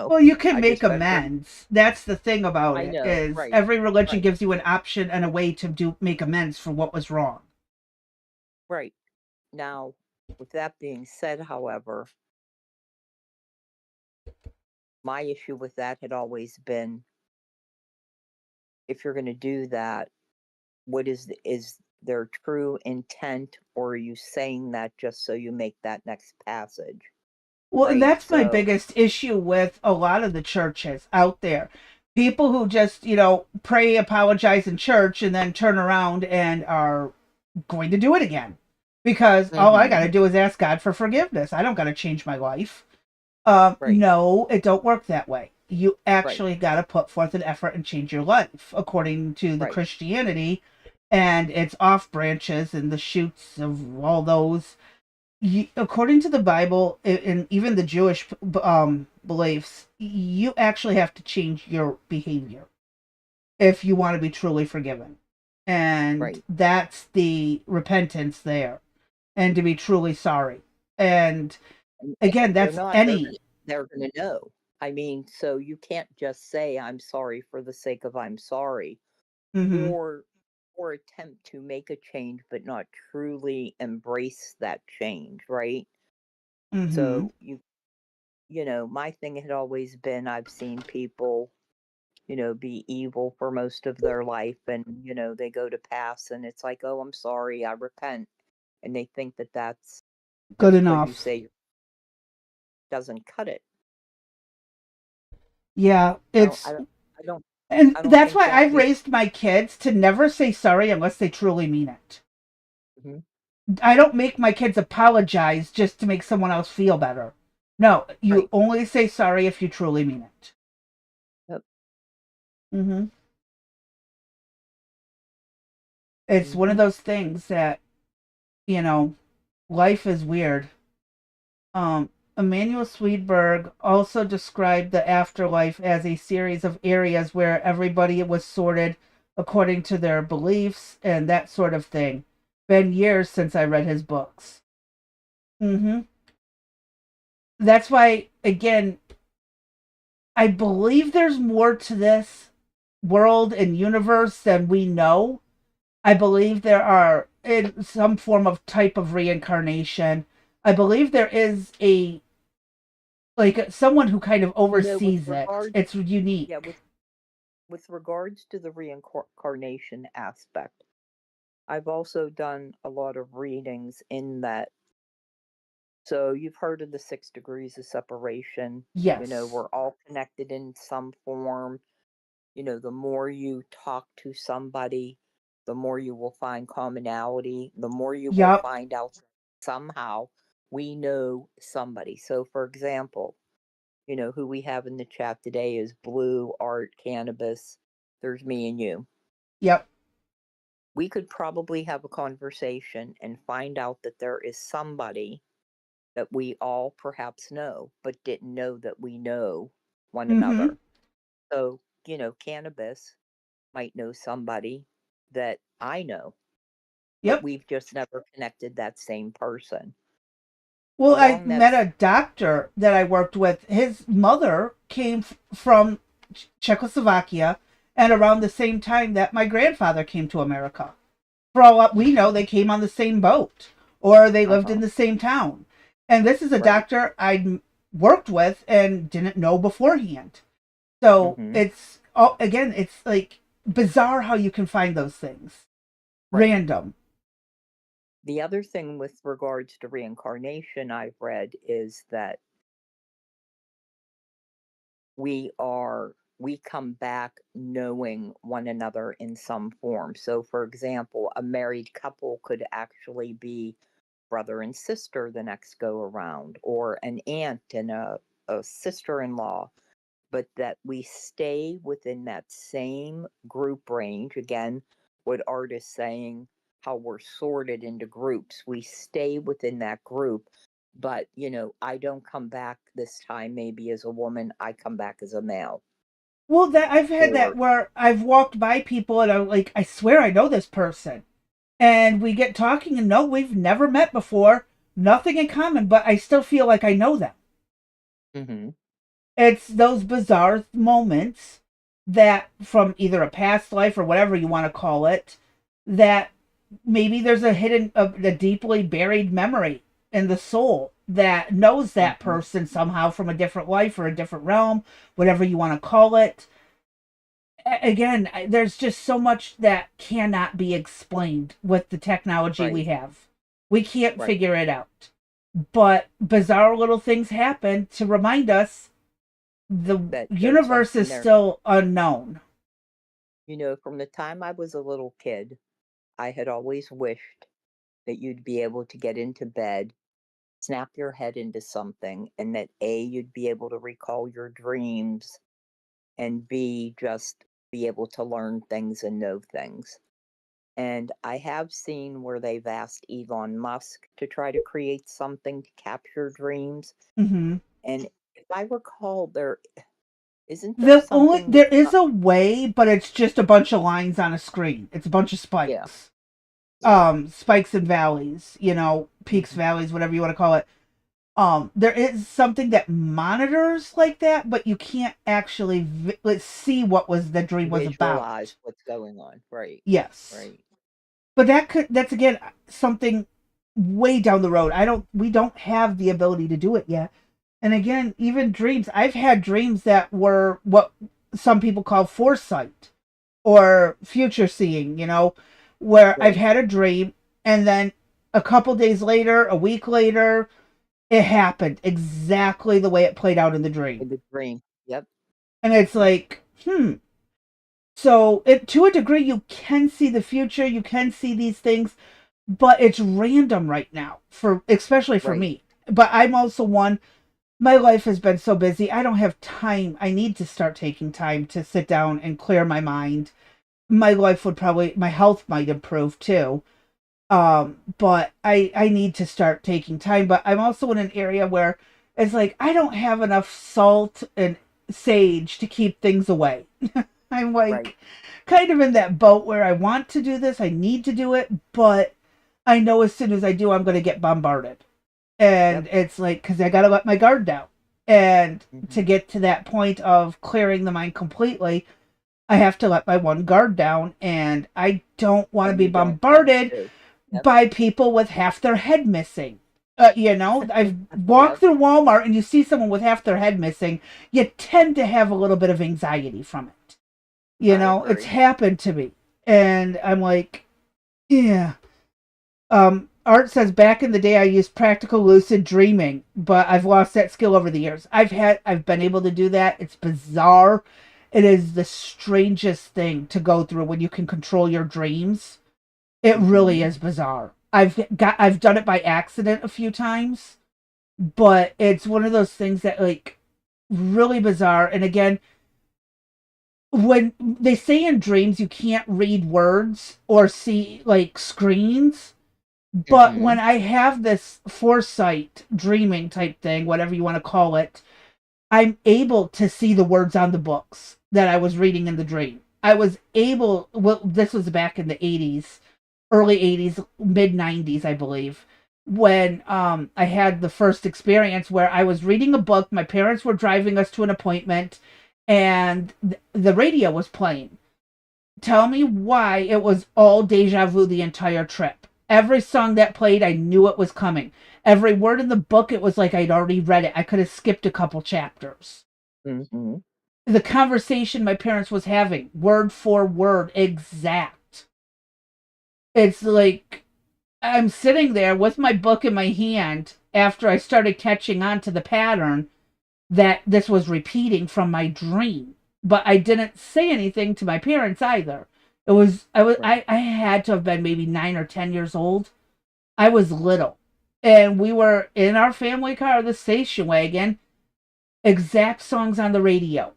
Well, you can I make just better. amends. That's the thing about I it know, is right, every religion right, gives you an option and a way to make amends for what was wrong. right. Now, with that being said, however, my issue with that had always been if you're going to do that, is their true intent, or are you saying that just so you make that next passage? Well, and right? that's my So, biggest issue with a lot of the churches out there. People who just, pray, apologize in church, and then turn around and are going to do it again. Because all I got hmm to do is ask God for forgiveness. I don't got to change my life. right, No, it don't work that way. You right, actually got to put forth an effort and change your life according to the right, Christianity and its off branches and the shoots of all those. According to the Bible and even the Jewish beliefs, you actually have to change your behavior if you want to be truly forgiven. And right. that's the repentance there, and to be truly sorry. And And if again, they're that's not, any. they're gonna know. I mean, so you can't just say I'm sorry for the sake of I'm sorry, Mm-hmm. or attempt to make a change but not truly embrace that change, right? Mm-hmm. So my thing had always been I've seen people, be evil for most of their life, and they go to pass and it's like, "Oh, I'm sorry, I repent." And they think that that's Good just because you enough. say doesn't cut it. Yeah, I don't I it's don't I don't and I don't that's think why that I've raised my kids to never say sorry unless they truly mean it. Mhm. I don't make my kids apologize just to make someone else feel better. No, you Right. only say sorry if you truly mean it. Yep. Mm-hmm. It's one of Mhm. those things that, you know, life is weird. Emanuel Swedenborg also described the afterlife as a series of areas where everybody was sorted according to their beliefs and that sort of thing. Been years since I read his books. Mm-hmm. That's why, again, I believe there's more to this world and universe than we know. I believe there are in some form of type of reincarnation. I believe there is a like someone who kind of With oversees it. regard It's yeah, unique. with regards to the reincarnation aspect, I've also done a lot of readings in that. So you've heard of the 6 degrees of separation. Yes. We're all connected in some form. The more you talk to somebody, the more you will find commonality, the more you will Yup. find out that somehow we know somebody. So, for example, who we have in the chat today is Blue, Art, Cannabis. There's me and you. Yep. We could probably have a conversation and find out that there is somebody that we all perhaps know, but didn't know that we know one Mm-hmm. another. So, Cannabis might know somebody that I know, but Yep. we've just never connected that same person. Well, I Along met that's a doctor that I worked with. His mother came from Czechoslovakia, and around the same time that my grandfather came to America. For all we know, they came on the same boat or they lived in uh-huh, the same town. And this is a right. doctor I'd worked with and didn't know beforehand. So hmm it's all again, it's like bizarre how you can find those things. Right. Random. The other thing with regards to reincarnation I've read is that we come back knowing one another in some form. So for example, a married couple could actually be brother and sister the next go around, or an aunt and a sister-in-law, but that we stay within that same group range. Again, what Art is saying, how we're sorted into groups, we stay within that group. But, I don't come back this time maybe as a woman, I come back as a male. Well, that I've had that Or, where I've walked by people and I'm like, I swear I know this person. And we get talking and no, we've never met before, nothing in common, but I still feel like I know them. hmm It's those bizarre moments that from either a past life or whatever you want to call it, that maybe there's a hidden, a deeply buried memory in the soul that knows that hmm person somehow from a different life or a different realm, whatever you want to call it. Again, there's just so much that cannot be explained with the technology we right, have. We can't right. figure it out. but bizarre little things happen to remind us the that there's universe something is there. still unknown. From the time I was a little kid, I had always wished that you'd be able to get into bed, snap your head into something, and that A, you'd be able to recall your dreams, and B, just be able to learn things and know things. And I have seen where they've asked Elon Musk to try to create something to capture dreams. Hmm. And if I recall, isn't there something? There is a way, but it's just a bunch of lines on a screen. It's a bunch of Yeah, spikes. yeah. Spikes and valleys, peaks, Mhm. valleys, whatever you want to call it. There is something that monitors like that, but you can't actually let's see what was the dream was Visualize about. what's going on. Right, Yes. right. But that's again something way down the road. We don't have the ability to do it yet. And again, even dreams, I've had dreams that were what some people call foresight or future seeing, where I've Right. had a dream and then a couple days later, a week later, it happened exactly the way it played out in the dream. In the dream. Yep. And it's Yep. like, So to a degree, you can see the future, you can see these things, but it's random right now for especially for Right. me. But I'm also one. My life has been so busy. I don't have time. I need to start taking time to sit down and clear my mind. My health might improve too. But I need to start taking time. But I'm also in an area where it's like I don't have enough salt and sage to keep things away. I'm Right. like kind of in that boat where I want to do this, I need to do it, but I know as soon as I do, I'm going to get bombarded. Yep. And it's like, because I got to let my guard down. And to Hmm. get to that point of clearing the mind completely, I have to let my one guard down. And I don't want to And be you don't want bombarded to. Yep. by people with half their head missing. I've walked Yep. through Walmart and you see someone with half their head missing, you tend to have a little bit of anxiety from it. I It's agree. happened to me. And I'm like, yeah. Art says back in the day I used practical lucid dreaming, but I've lost that skill over the years. I've been able to do that. It's bizarre. It is the strangest thing to go through when you can control your dreams. It really Hmm. is bizarre. I've done it by accident a few times, but it's one of those things that like really bizarre. And again, when they say in dreams you can't read words or see like screens, but when Hmm. I have this foresight dreaming type thing, whatever you want to call it, I'm able to see the words on the books that I was reading in the dream. I was able, well, this was back in the 80s, early 80s, mid 90s, I believe, when I had the first experience where I was reading a book. My parents were driving us to an appointment, and the radio was playing. Tell me why it was all deja vu the entire trip. Every song that played, I knew it was coming. Every word in the book, it was like I'd already read it. I could have skipped a couple chapters. Hmm. The conversation my parents was having, word for word, exact. It's like I'm sitting there with my book in my hand after I started catching on to the pattern that this was repeating from my dream. But I didn't say anything to my parents either. Right. I had to have been maybe 9 or 10 years old. I was little. And we were in our family car, the station wagon, exact songs on the radio.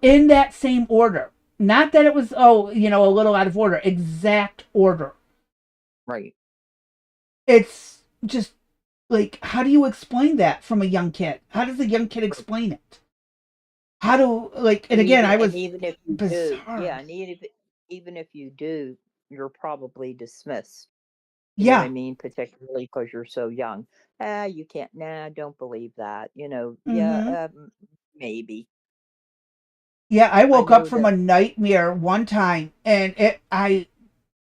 In that same order. Not that it was a little out of order. Exact order. Right. It's just like how do you explain that from a young kid? How does a young kid explain it? How do like and And again, even I and was even if you do, yeah, bizarre. and even if you do, you're probably dismissed. You know what I Yeah. mean? Particularly because you're so young. Ah, you can't. Nah, don't believe that. Yeah, Mm-hmm. maybe. Yeah, I I woke up know from a that. nightmare one time and it I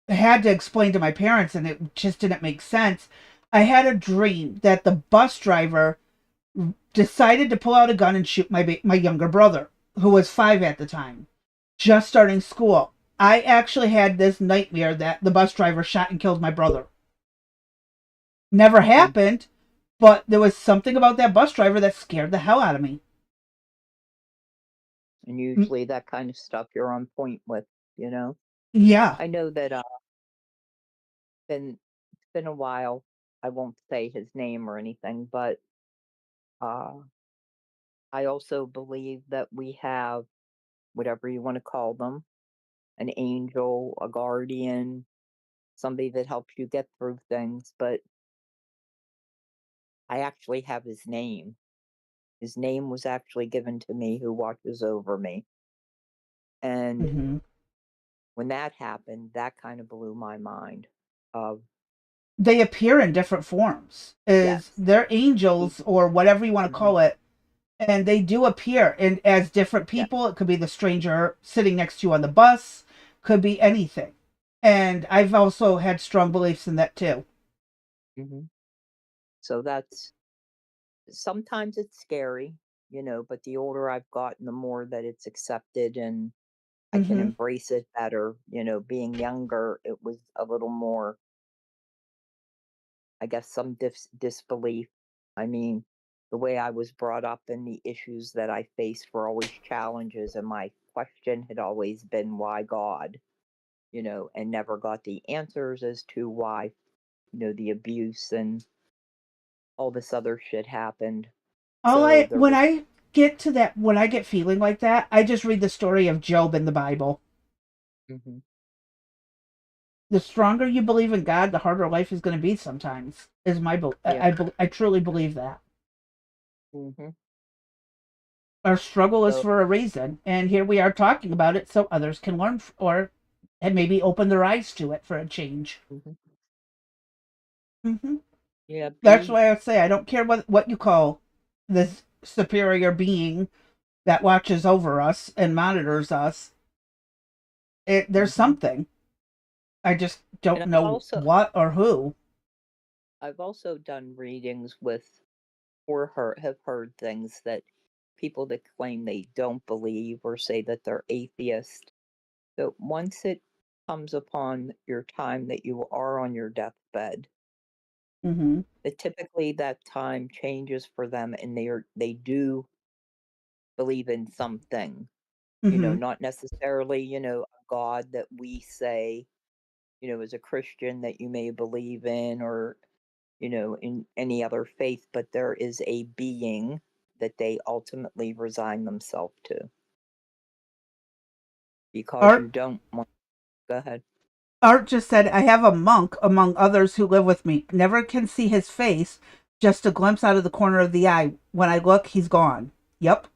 had to explain to my parents and it just didn't make sense. I had a dream that the bus driver decided to pull out a gun and shoot my younger brother, who was 5 at the time, just starting school. I actually had this nightmare that the bus driver shot and killed my brother. Never Mm. happened, But there was something about that bus driver that scared the hell out of me. And usually that kind of stuff you're on point with, you know. Yeah. I know that it's been a while. I won't say his name or anything, but uh I also believe that we have whatever you want to call them, an angel, a guardian, somebody that helps you get through things, but I actually have his name. His name was actually given to me who watches over me. And Hmm. when that happened, that kind of blew my mind of They appear in different forms. Is yes. they're He, angels or whatever you want to mhm, call it, and they do appear in as different yeah. people. It could be the stranger sitting next to you on the bus, could be anything. And I've also had strong beliefs in that too. hmm So that's sometimes it's scary, you know, but the older I've gotten, the more that it's accepted and I can Hmm. embrace it better. You know, being younger, it was a little more, I guess, some disbelief. I mean, the way I was brought up and the issues that I faced were always challenges, and my question had always been, why God? You know, and never got the answers as to why, you know, the abuse and all this other shit happened. All So I there when was, I get to that when I get feeling like that, I just read the story of Job in the Bible. hmm The stronger you believe in God, the harder life is going to be sometimes. Is my yeah, I truly believe that. hmm Our struggle is so for a reason, and here we are talking about it so others can learn or and maybe open their eyes to it for a change. hmm Hmm. yeah, That's be why I say I don't care what you call this superior being that watches over us and monitors us. There's hmm something. I just and don't know what or who. I've also done readings with or have heard things that people that claim they don't believe or say that they're atheist. So once it comes upon your time that you are on your deathbed, Hmm. that typically that time changes for them and they do believe in something, you know, Hmm. not necessarily, you know, a God that we say, you know, as a Christian that you may believe in or, you know, in any other faith, but there is a being that they ultimately resign themselves to because you Art don't want. Go ahead. Art just said, I have a monk among others who live with me. Never can see his face, just a glimpse out of the corner of the eye. When I look, he's gone. Yep.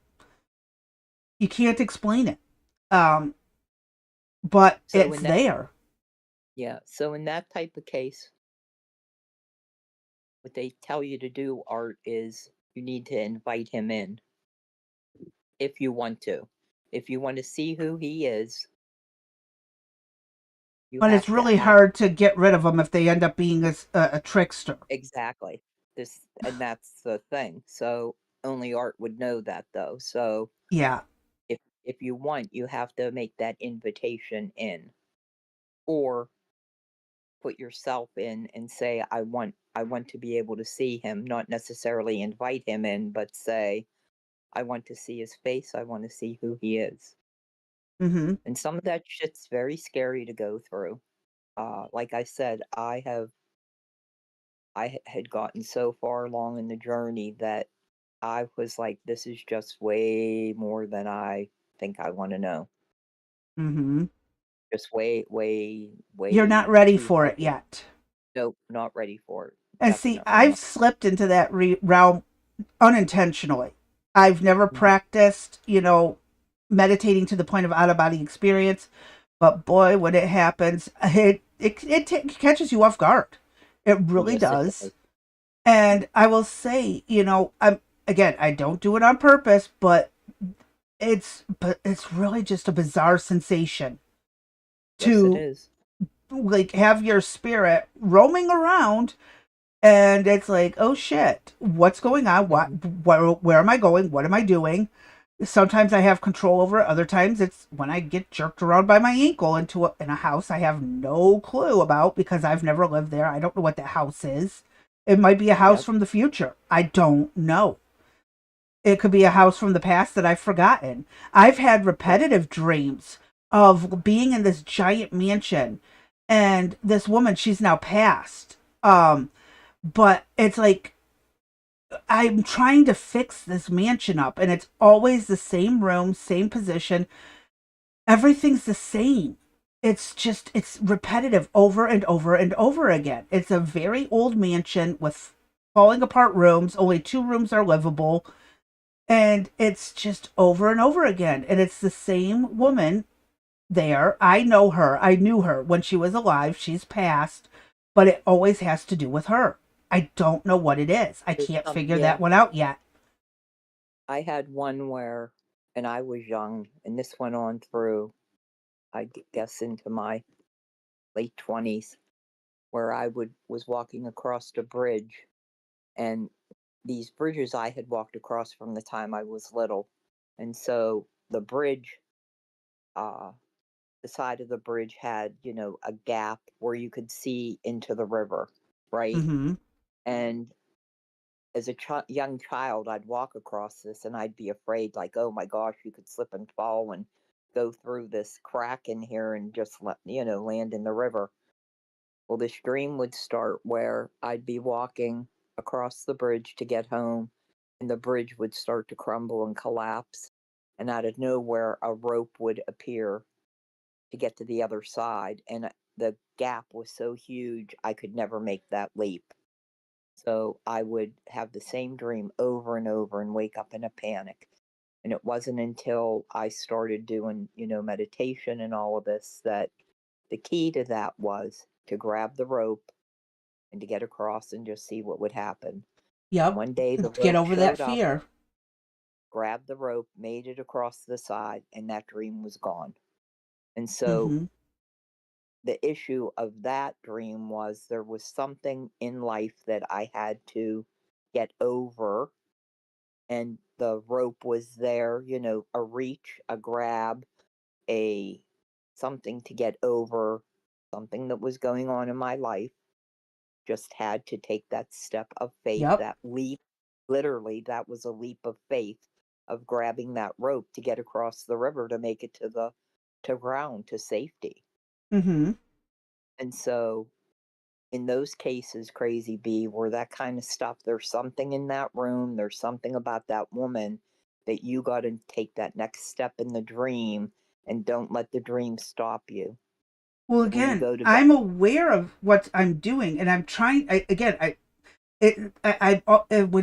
You can't explain it. Um, but So it's in that, there. yeah, so in that type of case, what they tell you to do, Art, is you need to invite him in if you want to. If you want to see who he is, you But it's have to really ask. hard to get rid of them if they end up being a trickster. Exactly. This and that's the thing. So only Art would know that though. So Yeah. if you want, you have to make that invitation in or put yourself in and say I want to be able to see him, not necessarily invite him in, but say I want to see his face, I want to see who he is. Hmm. And some of that shit's very scary to go through. Like I said, had gotten so far along in the journey that I was like, this is just way more than I think I want to know. Hmm. Just way, way, You're not way ready too for it heavy. yet. Nope, not ready for it. And see, Definitely I've not. slipped into that realm unintentionally. I've never Mhm. practiced, meditating to the point of out of body experience. But boy, when it happens, it catches you off guard. It really Yes, it does. does. And I will say, I don't do it on purpose, but it's really just a bizarre sensation Yes, it to is. like have your spirit roaming around, and it's like, oh shit, what's going on? Mhm. Where am I going? What am I doing? Sometimes I have control over it. Other times it's when I get jerked around by my ankle in a house I have no clue about because I've never lived there. I don't know what that house is. It might be a house Yep. from the future. I don't know. It could be a house from the past that I've forgotten. I've had Yep. repetitive dreams of being in this giant mansion, and this woman, she's now passed. But it's like I'm trying to fix this mansion up, and it's always the same room, same position. Everything's the same. It's just, it's repetitive over and over and over again. It's a very old mansion with falling apart rooms. Only two rooms are livable. And it's just over and over again. And it's the same woman there. I know her. I knew her when she was alive. She's passed, but it always has to do with her. I don't know what it is. I There's can't some, figure yeah. that one out yet. I had one where, and I was young, and this went on through, guess, into my late 20s, where was walking across a bridge, and these bridges I had walked across from the time I was little, and so the bridge, uh, the side of the bridge had, a gap where you could see into the river, right? Mm-hmm. And as a young child, I'd walk across this and I'd be afraid, like, oh my gosh, you could slip and fall and go through this crack in here and just land in the river. Well, this dream would start where I'd be walking across the bridge to get home, and the bridge would start to crumble and collapse. And out of nowhere, a rope would appear to get to the other side. And the gap was so huge, I could never make that leap. So I would have the same dream over and over and wake up in a panic. And it wasn't until I started doing, meditation and all of this that the key to that was to grab the rope and to get across and just see what would happen. And Yep. one day the Get rope over that showed up, fear. grabbed the rope, made it across the side, and that dream was gone. And so Mm-hmm. the issue of that dream was there was something in life that I had to get over, and the rope was there, a reach, a grab, a something to get over something that was going on in my life. Just had to take that step of faith, Yep. that leap. Literally, that was a leap of faith of grabbing that rope to get across the river to make it to ground, to safety. Mm-hmm. And so in those cases, Crazy B, where that kind of stuff, there's something in that room, there's something about that woman that you got to take that next step in the dream, and don't let the dream stop you. Well, When you again, go to bed. I'm aware of what I'm doing, and I'm trying. When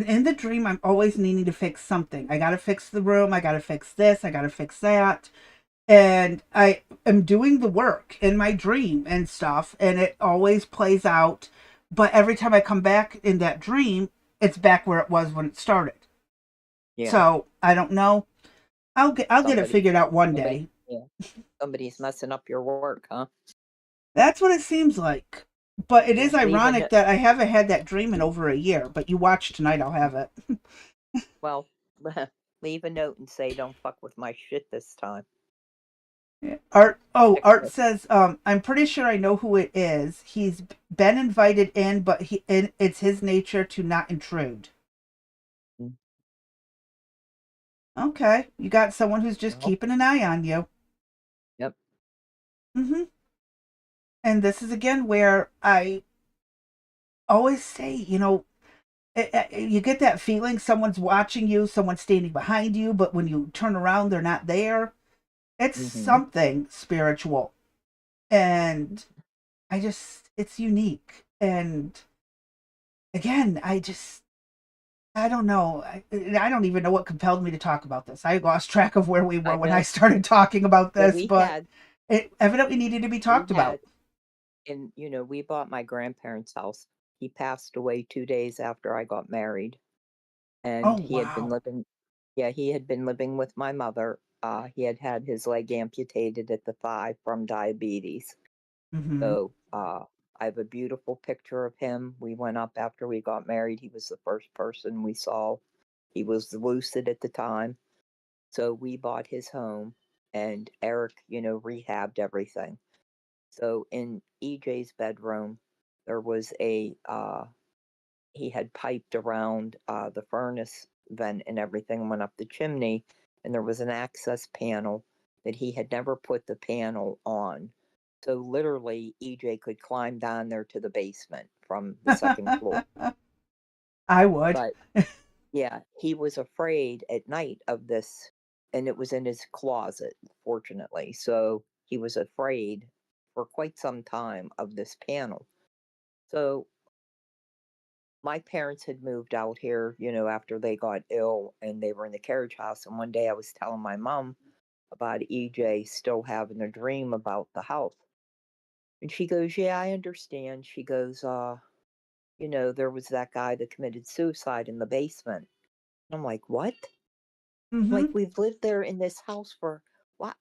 in the dream, I'm always needing to fix something. I got to fix the room. I got to fix this. I got to fix that. And I am doing the work in my dream and stuff, and it always plays out. But every time I come back in that dream, it's back where it was when it started. Yeah, So I don't know. I'll get it somebody, figured out one somebody, day. yeah, somebody's messing up your work, huh? That's what it seems like. But it Yeah, is ironic that I haven't had that dream in over a year. But you watch tonight, I'll have it. well, leave a note and say, don't fuck with my shit this time. Yeah. Art. Oh, Art Extra. says, I'm pretty sure I know who it is. He's been invited in, but it's his nature to not intrude. Mm. Okay, you got someone who's just Well, keeping an eye on you. yep. Mm-hmm. And this is again where I always say, you get that feeling someone's watching you, someone's standing behind you, but when you turn around, they're not there. It's Hmm. something spiritual, and it's unique. And again, I don't know. I don't even know what compelled me to talk about this. I lost track of where we were I when I know. started talking about Well, this, but it evidently needed to be we talked had, about. and we bought my grandparents' house. He passed away 2 days after I got married, Oh, and he had been wow. living. Yeah, he had been living with my mother. He had had his leg amputated at the thigh from diabetes. Mm-hmm. So I have a beautiful picture of him. We went up after we got married. He was the first person we saw. He was lucid at the time. So we bought his home, and Eric, rehabbed everything. So in EJ's bedroom, there was he had piped around the furnace vent and everything, went up the chimney, and there was an access panel that he had never put the panel on. So literally, EJ could climb down there to the basement from the second floor. I would. But yeah, he was afraid at night of this, and it was in his closet, fortunately. So he was afraid for quite some time of this panel. So my parents had moved out here, after they got ill and they were in the carriage house. And one day I was telling my mom about EJ still having a dream about the house. And she goes, "Yeah, I understand." She goes, there was that guy that committed suicide in the basement. I'm like, "What?" Like, Hmm. we've lived there in this house for what?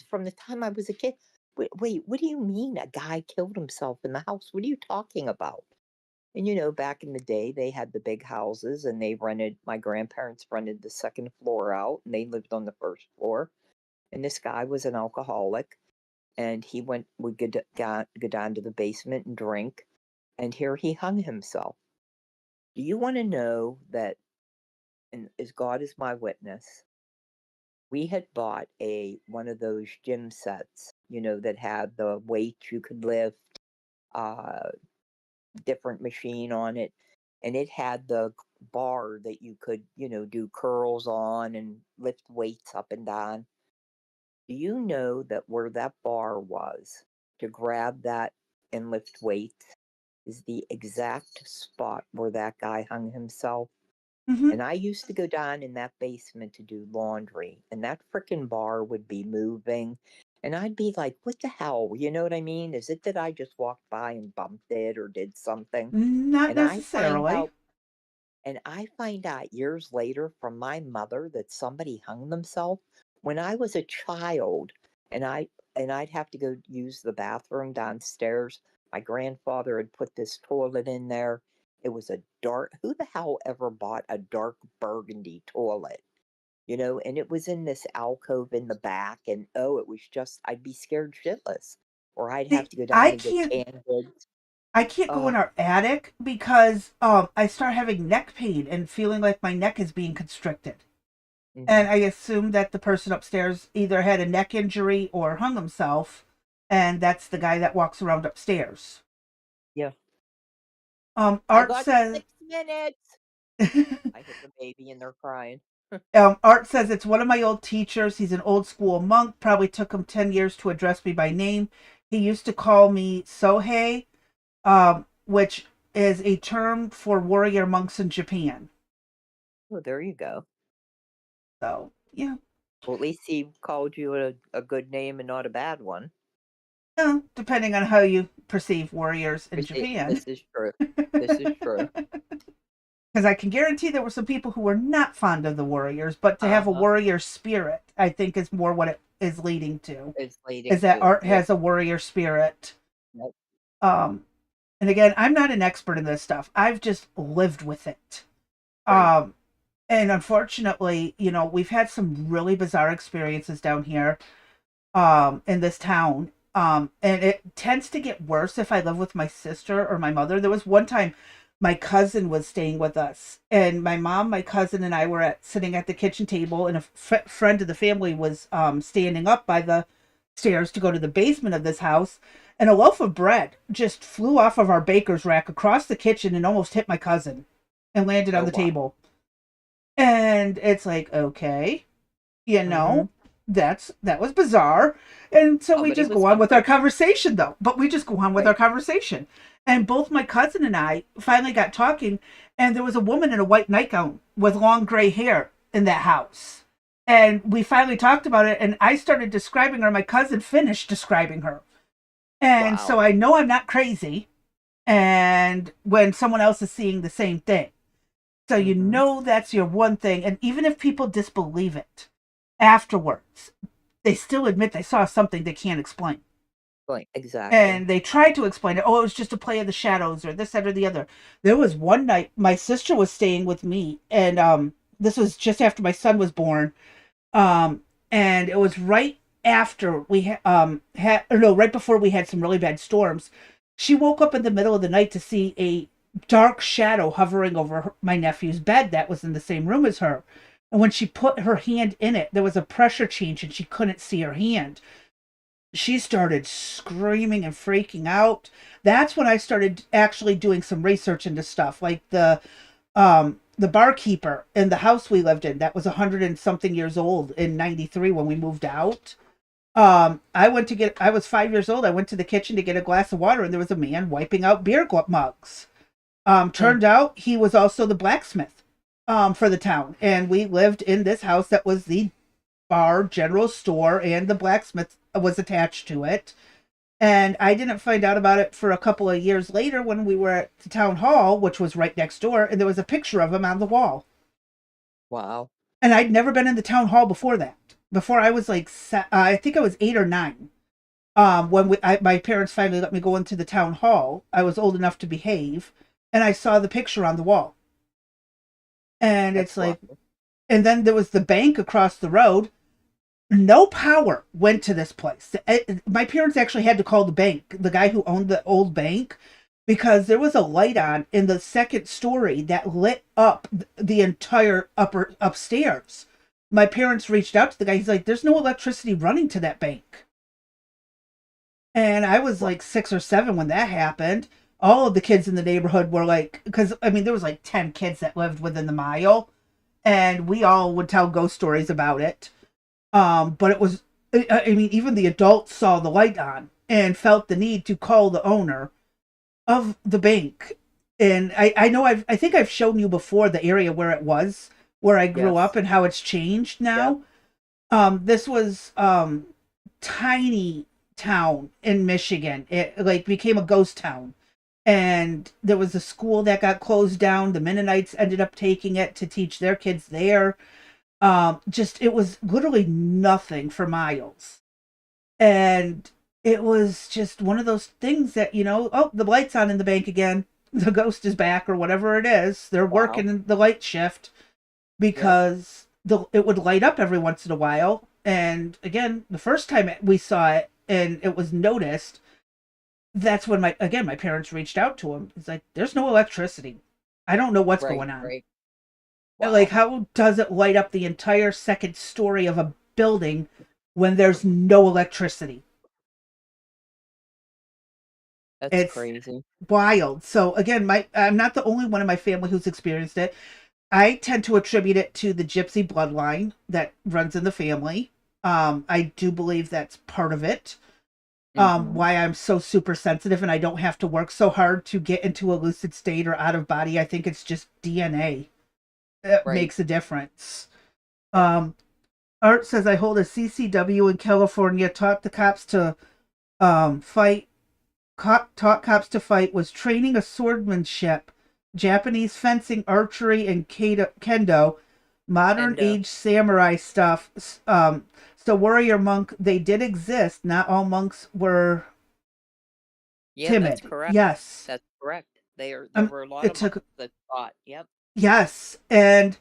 From the time I was a kid. Wait, what do you mean a guy killed himself in the house? What are you talking about? And back in the day, they had the big houses and my grandparents rented the second floor out and they lived on the first floor. And this guy was an alcoholic and would go down to the basement and drink. And here he hung himself. Do you want to know that, and as God is my witness, we had bought one of those gym sets, that had the weights you could lift, uh, different machine on it, and it had the bar that you could, do curls on and lift weights up and down. Do you know that where that bar was to grab that and lift weights is the exact spot where that guy hung himself? Hmm. And I used to go down in that basement to do laundry, and that frickin' bar would be moving. And I'd be like, what the hell? You know what I mean? Is it that I just walked by and bumped it or did something? Not And I find necessarily. out and I find out years later from my mother that somebody hung themselves when I was a child, and I'd have to go use the bathroom downstairs. My grandfather had put this toilet in there. It was a dark, who the hell ever bought a dark burgundy toilet? And it was in this alcove in the back, and oh, it was just, I'd be scared shitless, or I'd have See, to go I down and get can't. canned goods. I can't go in Oh, our attic because I start having neck pain and feeling like my neck is being constricted. hmm, And I assume that the person upstairs either had a neck injury or hung himself, and that's the guy that walks around upstairs. yeah. I Art got says 6 minutes. I hit the baby and they're crying. Art says it's one of my old teachers. He's an old school monk. Probably took him 10 years to address me by name. He used to call me Sohei, which is a term for warrior monks in Japan. Oh, there you go. So yeah, Well, at least he called you a good name and not a bad one. yeah, depending on how you perceive warriors in Japan. This is true. This is true. Because I can guarantee there were some people who were not fond of the warriors, but to have a Uh-huh. warrior spirit, I think is more what it is leading to. It's leading Is that to. Art Yep. has a warrior spirit. Yep. Um, and again, I'm not an expert in this stuff. I've just lived with it. Right. Um, and unfortunately, we've had some really bizarre experiences down here in this town. And it tends to get worse if I live with my sister or my mother. There was one time my cousin was staying with us, and my mom, my cousin, and I were sitting at the kitchen table, and a friend of the family was standing up by the stairs to go to the basement of this house, and a loaf of bread just flew off of our baker's rack across the kitchen and almost hit my cousin and landed on Oh the wow. table. And it's like, okay, you Mm-hmm. know, that was bizarre. And so we Somebody just was go on with our hungry. conversation though. But we just go on with our Right. conversation. And both my cousin and I finally got talking, and there was a woman in a white nightgown with long gray hair in that house. And we finally talked about it, and I started describing her. My cousin finished describing her. And so Wow. I know I'm not crazy. And when someone else is seeing the same thing. So Mm-hmm. that's your one thing. And even if people disbelieve it afterwards, they still admit they saw something they can't explain. Right. Exactly. And they tried to explain it. Oh, it was just a play of the shadows or this, that, or the other. There was one night my sister was staying with me, and this was just after my son was born. Um, and it was right after we had, or no, right before we had some really bad storms. She woke up in the middle of the night to see a dark shadow hovering over my nephew's bed that was in the same room as her. And when she put her hand in it, there was a pressure change and she couldn't see her hand. She started screaming and freaking out. That's when I started actually doing some research into stuff like the barkeeper in the house we lived in that was 100 and something years old in 93 when we moved out. I was 5 years old. I went to the kitchen to get a glass of water and there was a man wiping out beer mugs. Hmm. Turned out he was also the blacksmith for the town. And we lived in this house that was the bar, general store, and the blacksmith was attached to it. And I didn't find out about it for a couple of years later when we were at the town hall, which was right next door, and there was a picture of him on the wall. Wow. And I'd never been in the town hall before that. Before I was like, I think I was 8 or 9. When my parents finally let me go into the town hall, I was old enough to behave, and I saw the picture on the wall. And That's it's like, wild. and then there was the bank across the road. No power went to this place. My parents actually had to call the bank, the guy who owned the old bank, because there was a light on in the second story that lit up the entire upstairs. My parents reached out to the guy. He's like, "There's no electricity running to that bank." And I was Wow. like 6 or 7 when that happened. All of the kids in the neighborhood were like, because I mean, there was like 10 kids that lived within the mile, and we all would tell ghost stories about it. But it was, I mean, even the adults saw the light on and felt the need to call the owner of the bank. And I know I think I've shown you before the area where it was, where I grew up Yes. and how it's changed Yep. now. This was tiny town in Michigan. It like became a ghost town. And there was a school that got closed down. The Mennonites ended up taking it to teach their kids there. Just it was literally nothing for miles. And it was just one of those things that, oh, the light's on in the bank again. The ghost is back or whatever it is. They're Wow. working the light shift Yep. because it would light up every once in a while. And again, the first time we saw it and it was noticed, that's when my parents reached out to him. It's like, there's no electricity. I don't know what's Right. going on. Right. Like, Wow. how does it light up the entire second story of a building when there's no electricity? That's It's crazy. wild. So again, I'm not the only one in my family who's experienced it. I tend to attribute it to the gypsy bloodline that runs in the family. I do believe that's part of it. Mm-hmm. Why I'm so super sensitive and I don't have to work so hard to get into a lucid state or out of body. I think it's just DNA that Right. makes a difference. Yep. Um, Art says I hold a CCW in California. Taught the cops to fight. Taught cops to fight. Was training a swordsmanship, Japanese fencing, archery, and kendo. Modern And age samurai stuff. So warrior monk. They did exist. Not all monks were yeah, that's timid. correct. Yes. That's correct. There were a lot It of monks took. that fought. Yep. Yes, and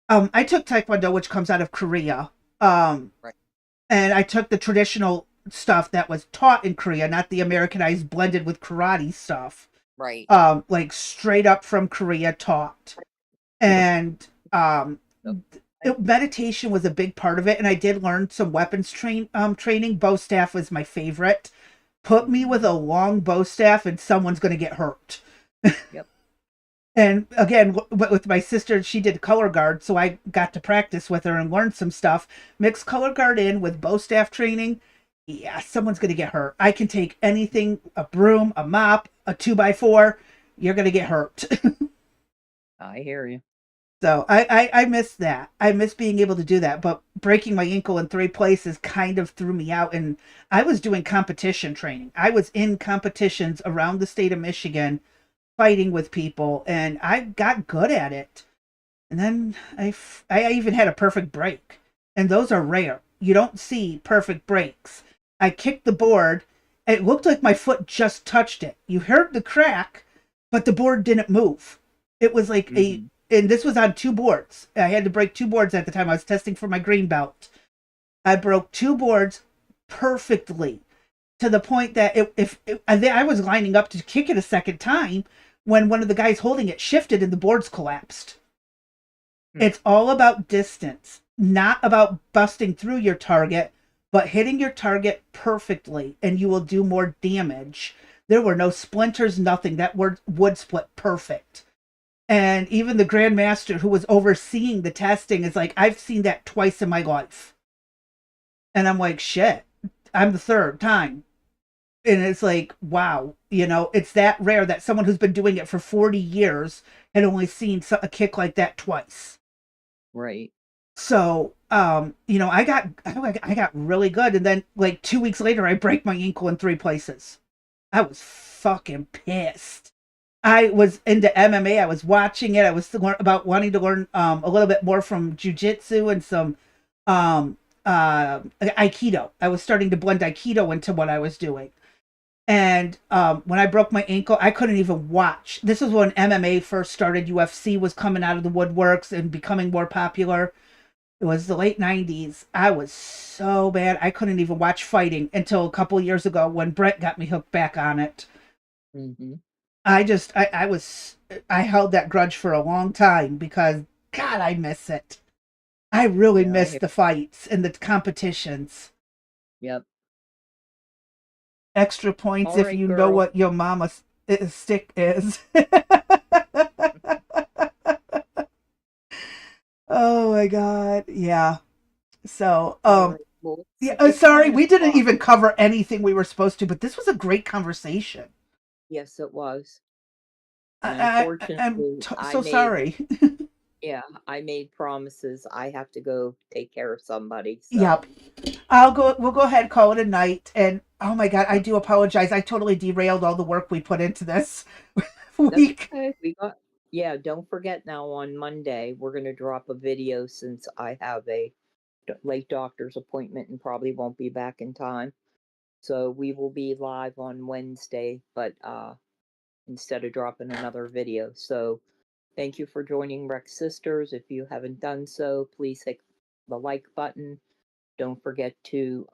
I took Taekwondo, which comes out of Korea. Um, Right. and I took the traditional stuff that was taught in Korea, not the Americanized blended with karate stuff. Right. Like straight up from Korea taught. And So, I, meditation was a big part of it, and I did learn some weapons training. Bow staff was my favorite. Put me with mhm. a long bow staff, and someone's going to get hurt. Yep. And again, with my sister, she did color guard, so I got to practice with her and learn some stuff. Mix color guard in with bow staff training. Yeah, someone's gonna get hurt. I can take anything, a broom, a mop, a 2x4. You're gonna get hurt. I hear you. So I miss that. I miss being able to do that. But breaking my ankle in 3 places kind of threw me out. And I was doing competition training. I was in competitions around the state of Michigan fighting with people, and I got good at it. And then I even had a perfect break. And those are rare. You don't see perfect breaks. I kicked the board. It looked like my foot just touched it. You heard the crack, but the board didn't move. It was like Hmm. and this was on 2 boards. I had to break 2 boards at the time. I was testing for my green belt. I broke 2 boards perfectly to the point that I was lining up to kick it a second time when one of the guys holding it shifted and the boards collapsed. Hmm. It's all about distance, not about busting through your target, but hitting your target perfectly, and you will do more damage. There were no splinters, nothing. That wood split perfect. And even the grandmaster who was overseeing the testing is like, I've seen that twice in my life. And I'm like, shit, I'm the third time. And it's like, wow, it's that rare that someone who's been doing it for 40 years had only seen a kick like that twice. Right. So, I got really good. And then like 2 weeks later, I break my ankle in 3 places. I was fucking pissed. I was into MMA. I was watching it. I was about wanting to learn a little bit more from jujitsu and some aikido. I was starting to blend aikido into what I was doing. And when I broke my ankle, I couldn't even watch. This is when MMA first started. UFC was coming out of the woodworks and becoming more popular. It was the late 90s. I was so bad. I couldn't even watch fighting until a couple years ago when Brett got me hooked back on it. Mm-hmm. I held that grudge for a long time because, God, I miss it. I really Yeah, miss the fights and the competitions. yep. Extra points All if right, you know girl. what your mama stick is. Oh my God. Yeah. So, All right. Well, yeah, it's sorry, 9 we didn't o'clock. even cover anything we were supposed to, but this was a great conversation. Yes, it was. And I'm unfortunately, so sorry. yeah, I made promises. I have to go take care of somebody. So, Yep. We'll go ahead and call it a night. And oh my God, I yep, do apologize. I totally derailed all the work we put into this that's week. okay. Yeah, don't forget now on Monday, we're going to drop a video since I have a late doctor's appointment and probably won't be back in time. So we will be live on Wednesday, but instead of dropping another video. So thank you for joining Rex Sisters. If you haven't done so, please hit the like button. Don't forget to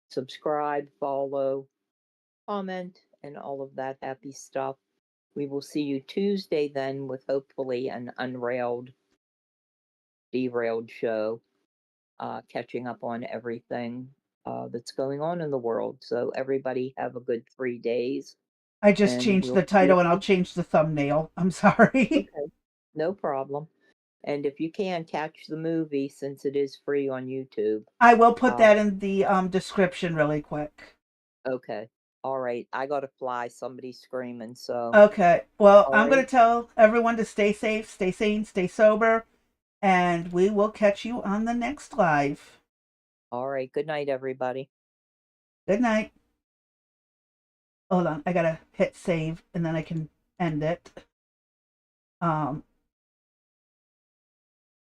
subscribe, follow, comment, and all of that happy stuff. We will see you Tuesday then with hopefully an unrailed, derailed show, catching up on everything that's going on in the world. So everybody have a good 3 days, I just and changed we'll the see title and I'll you. change the thumbnail. I'm sorry. Okay, no problem. And if you can catch the movie, since it is free on YouTube, I will put uh, that in the description really quick. okay. All right. I got to fly. Somebody's screaming. So, Okay. Well, all I'm going right. to tell everyone to stay safe, stay sane, stay sober, and we will catch you on the next live. All right. Good night, everybody. Good night. Hold on. I got to hit save and then I can end it. Um,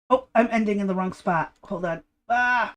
oh, I'm ending in the wrong spot. Hold on. Ah!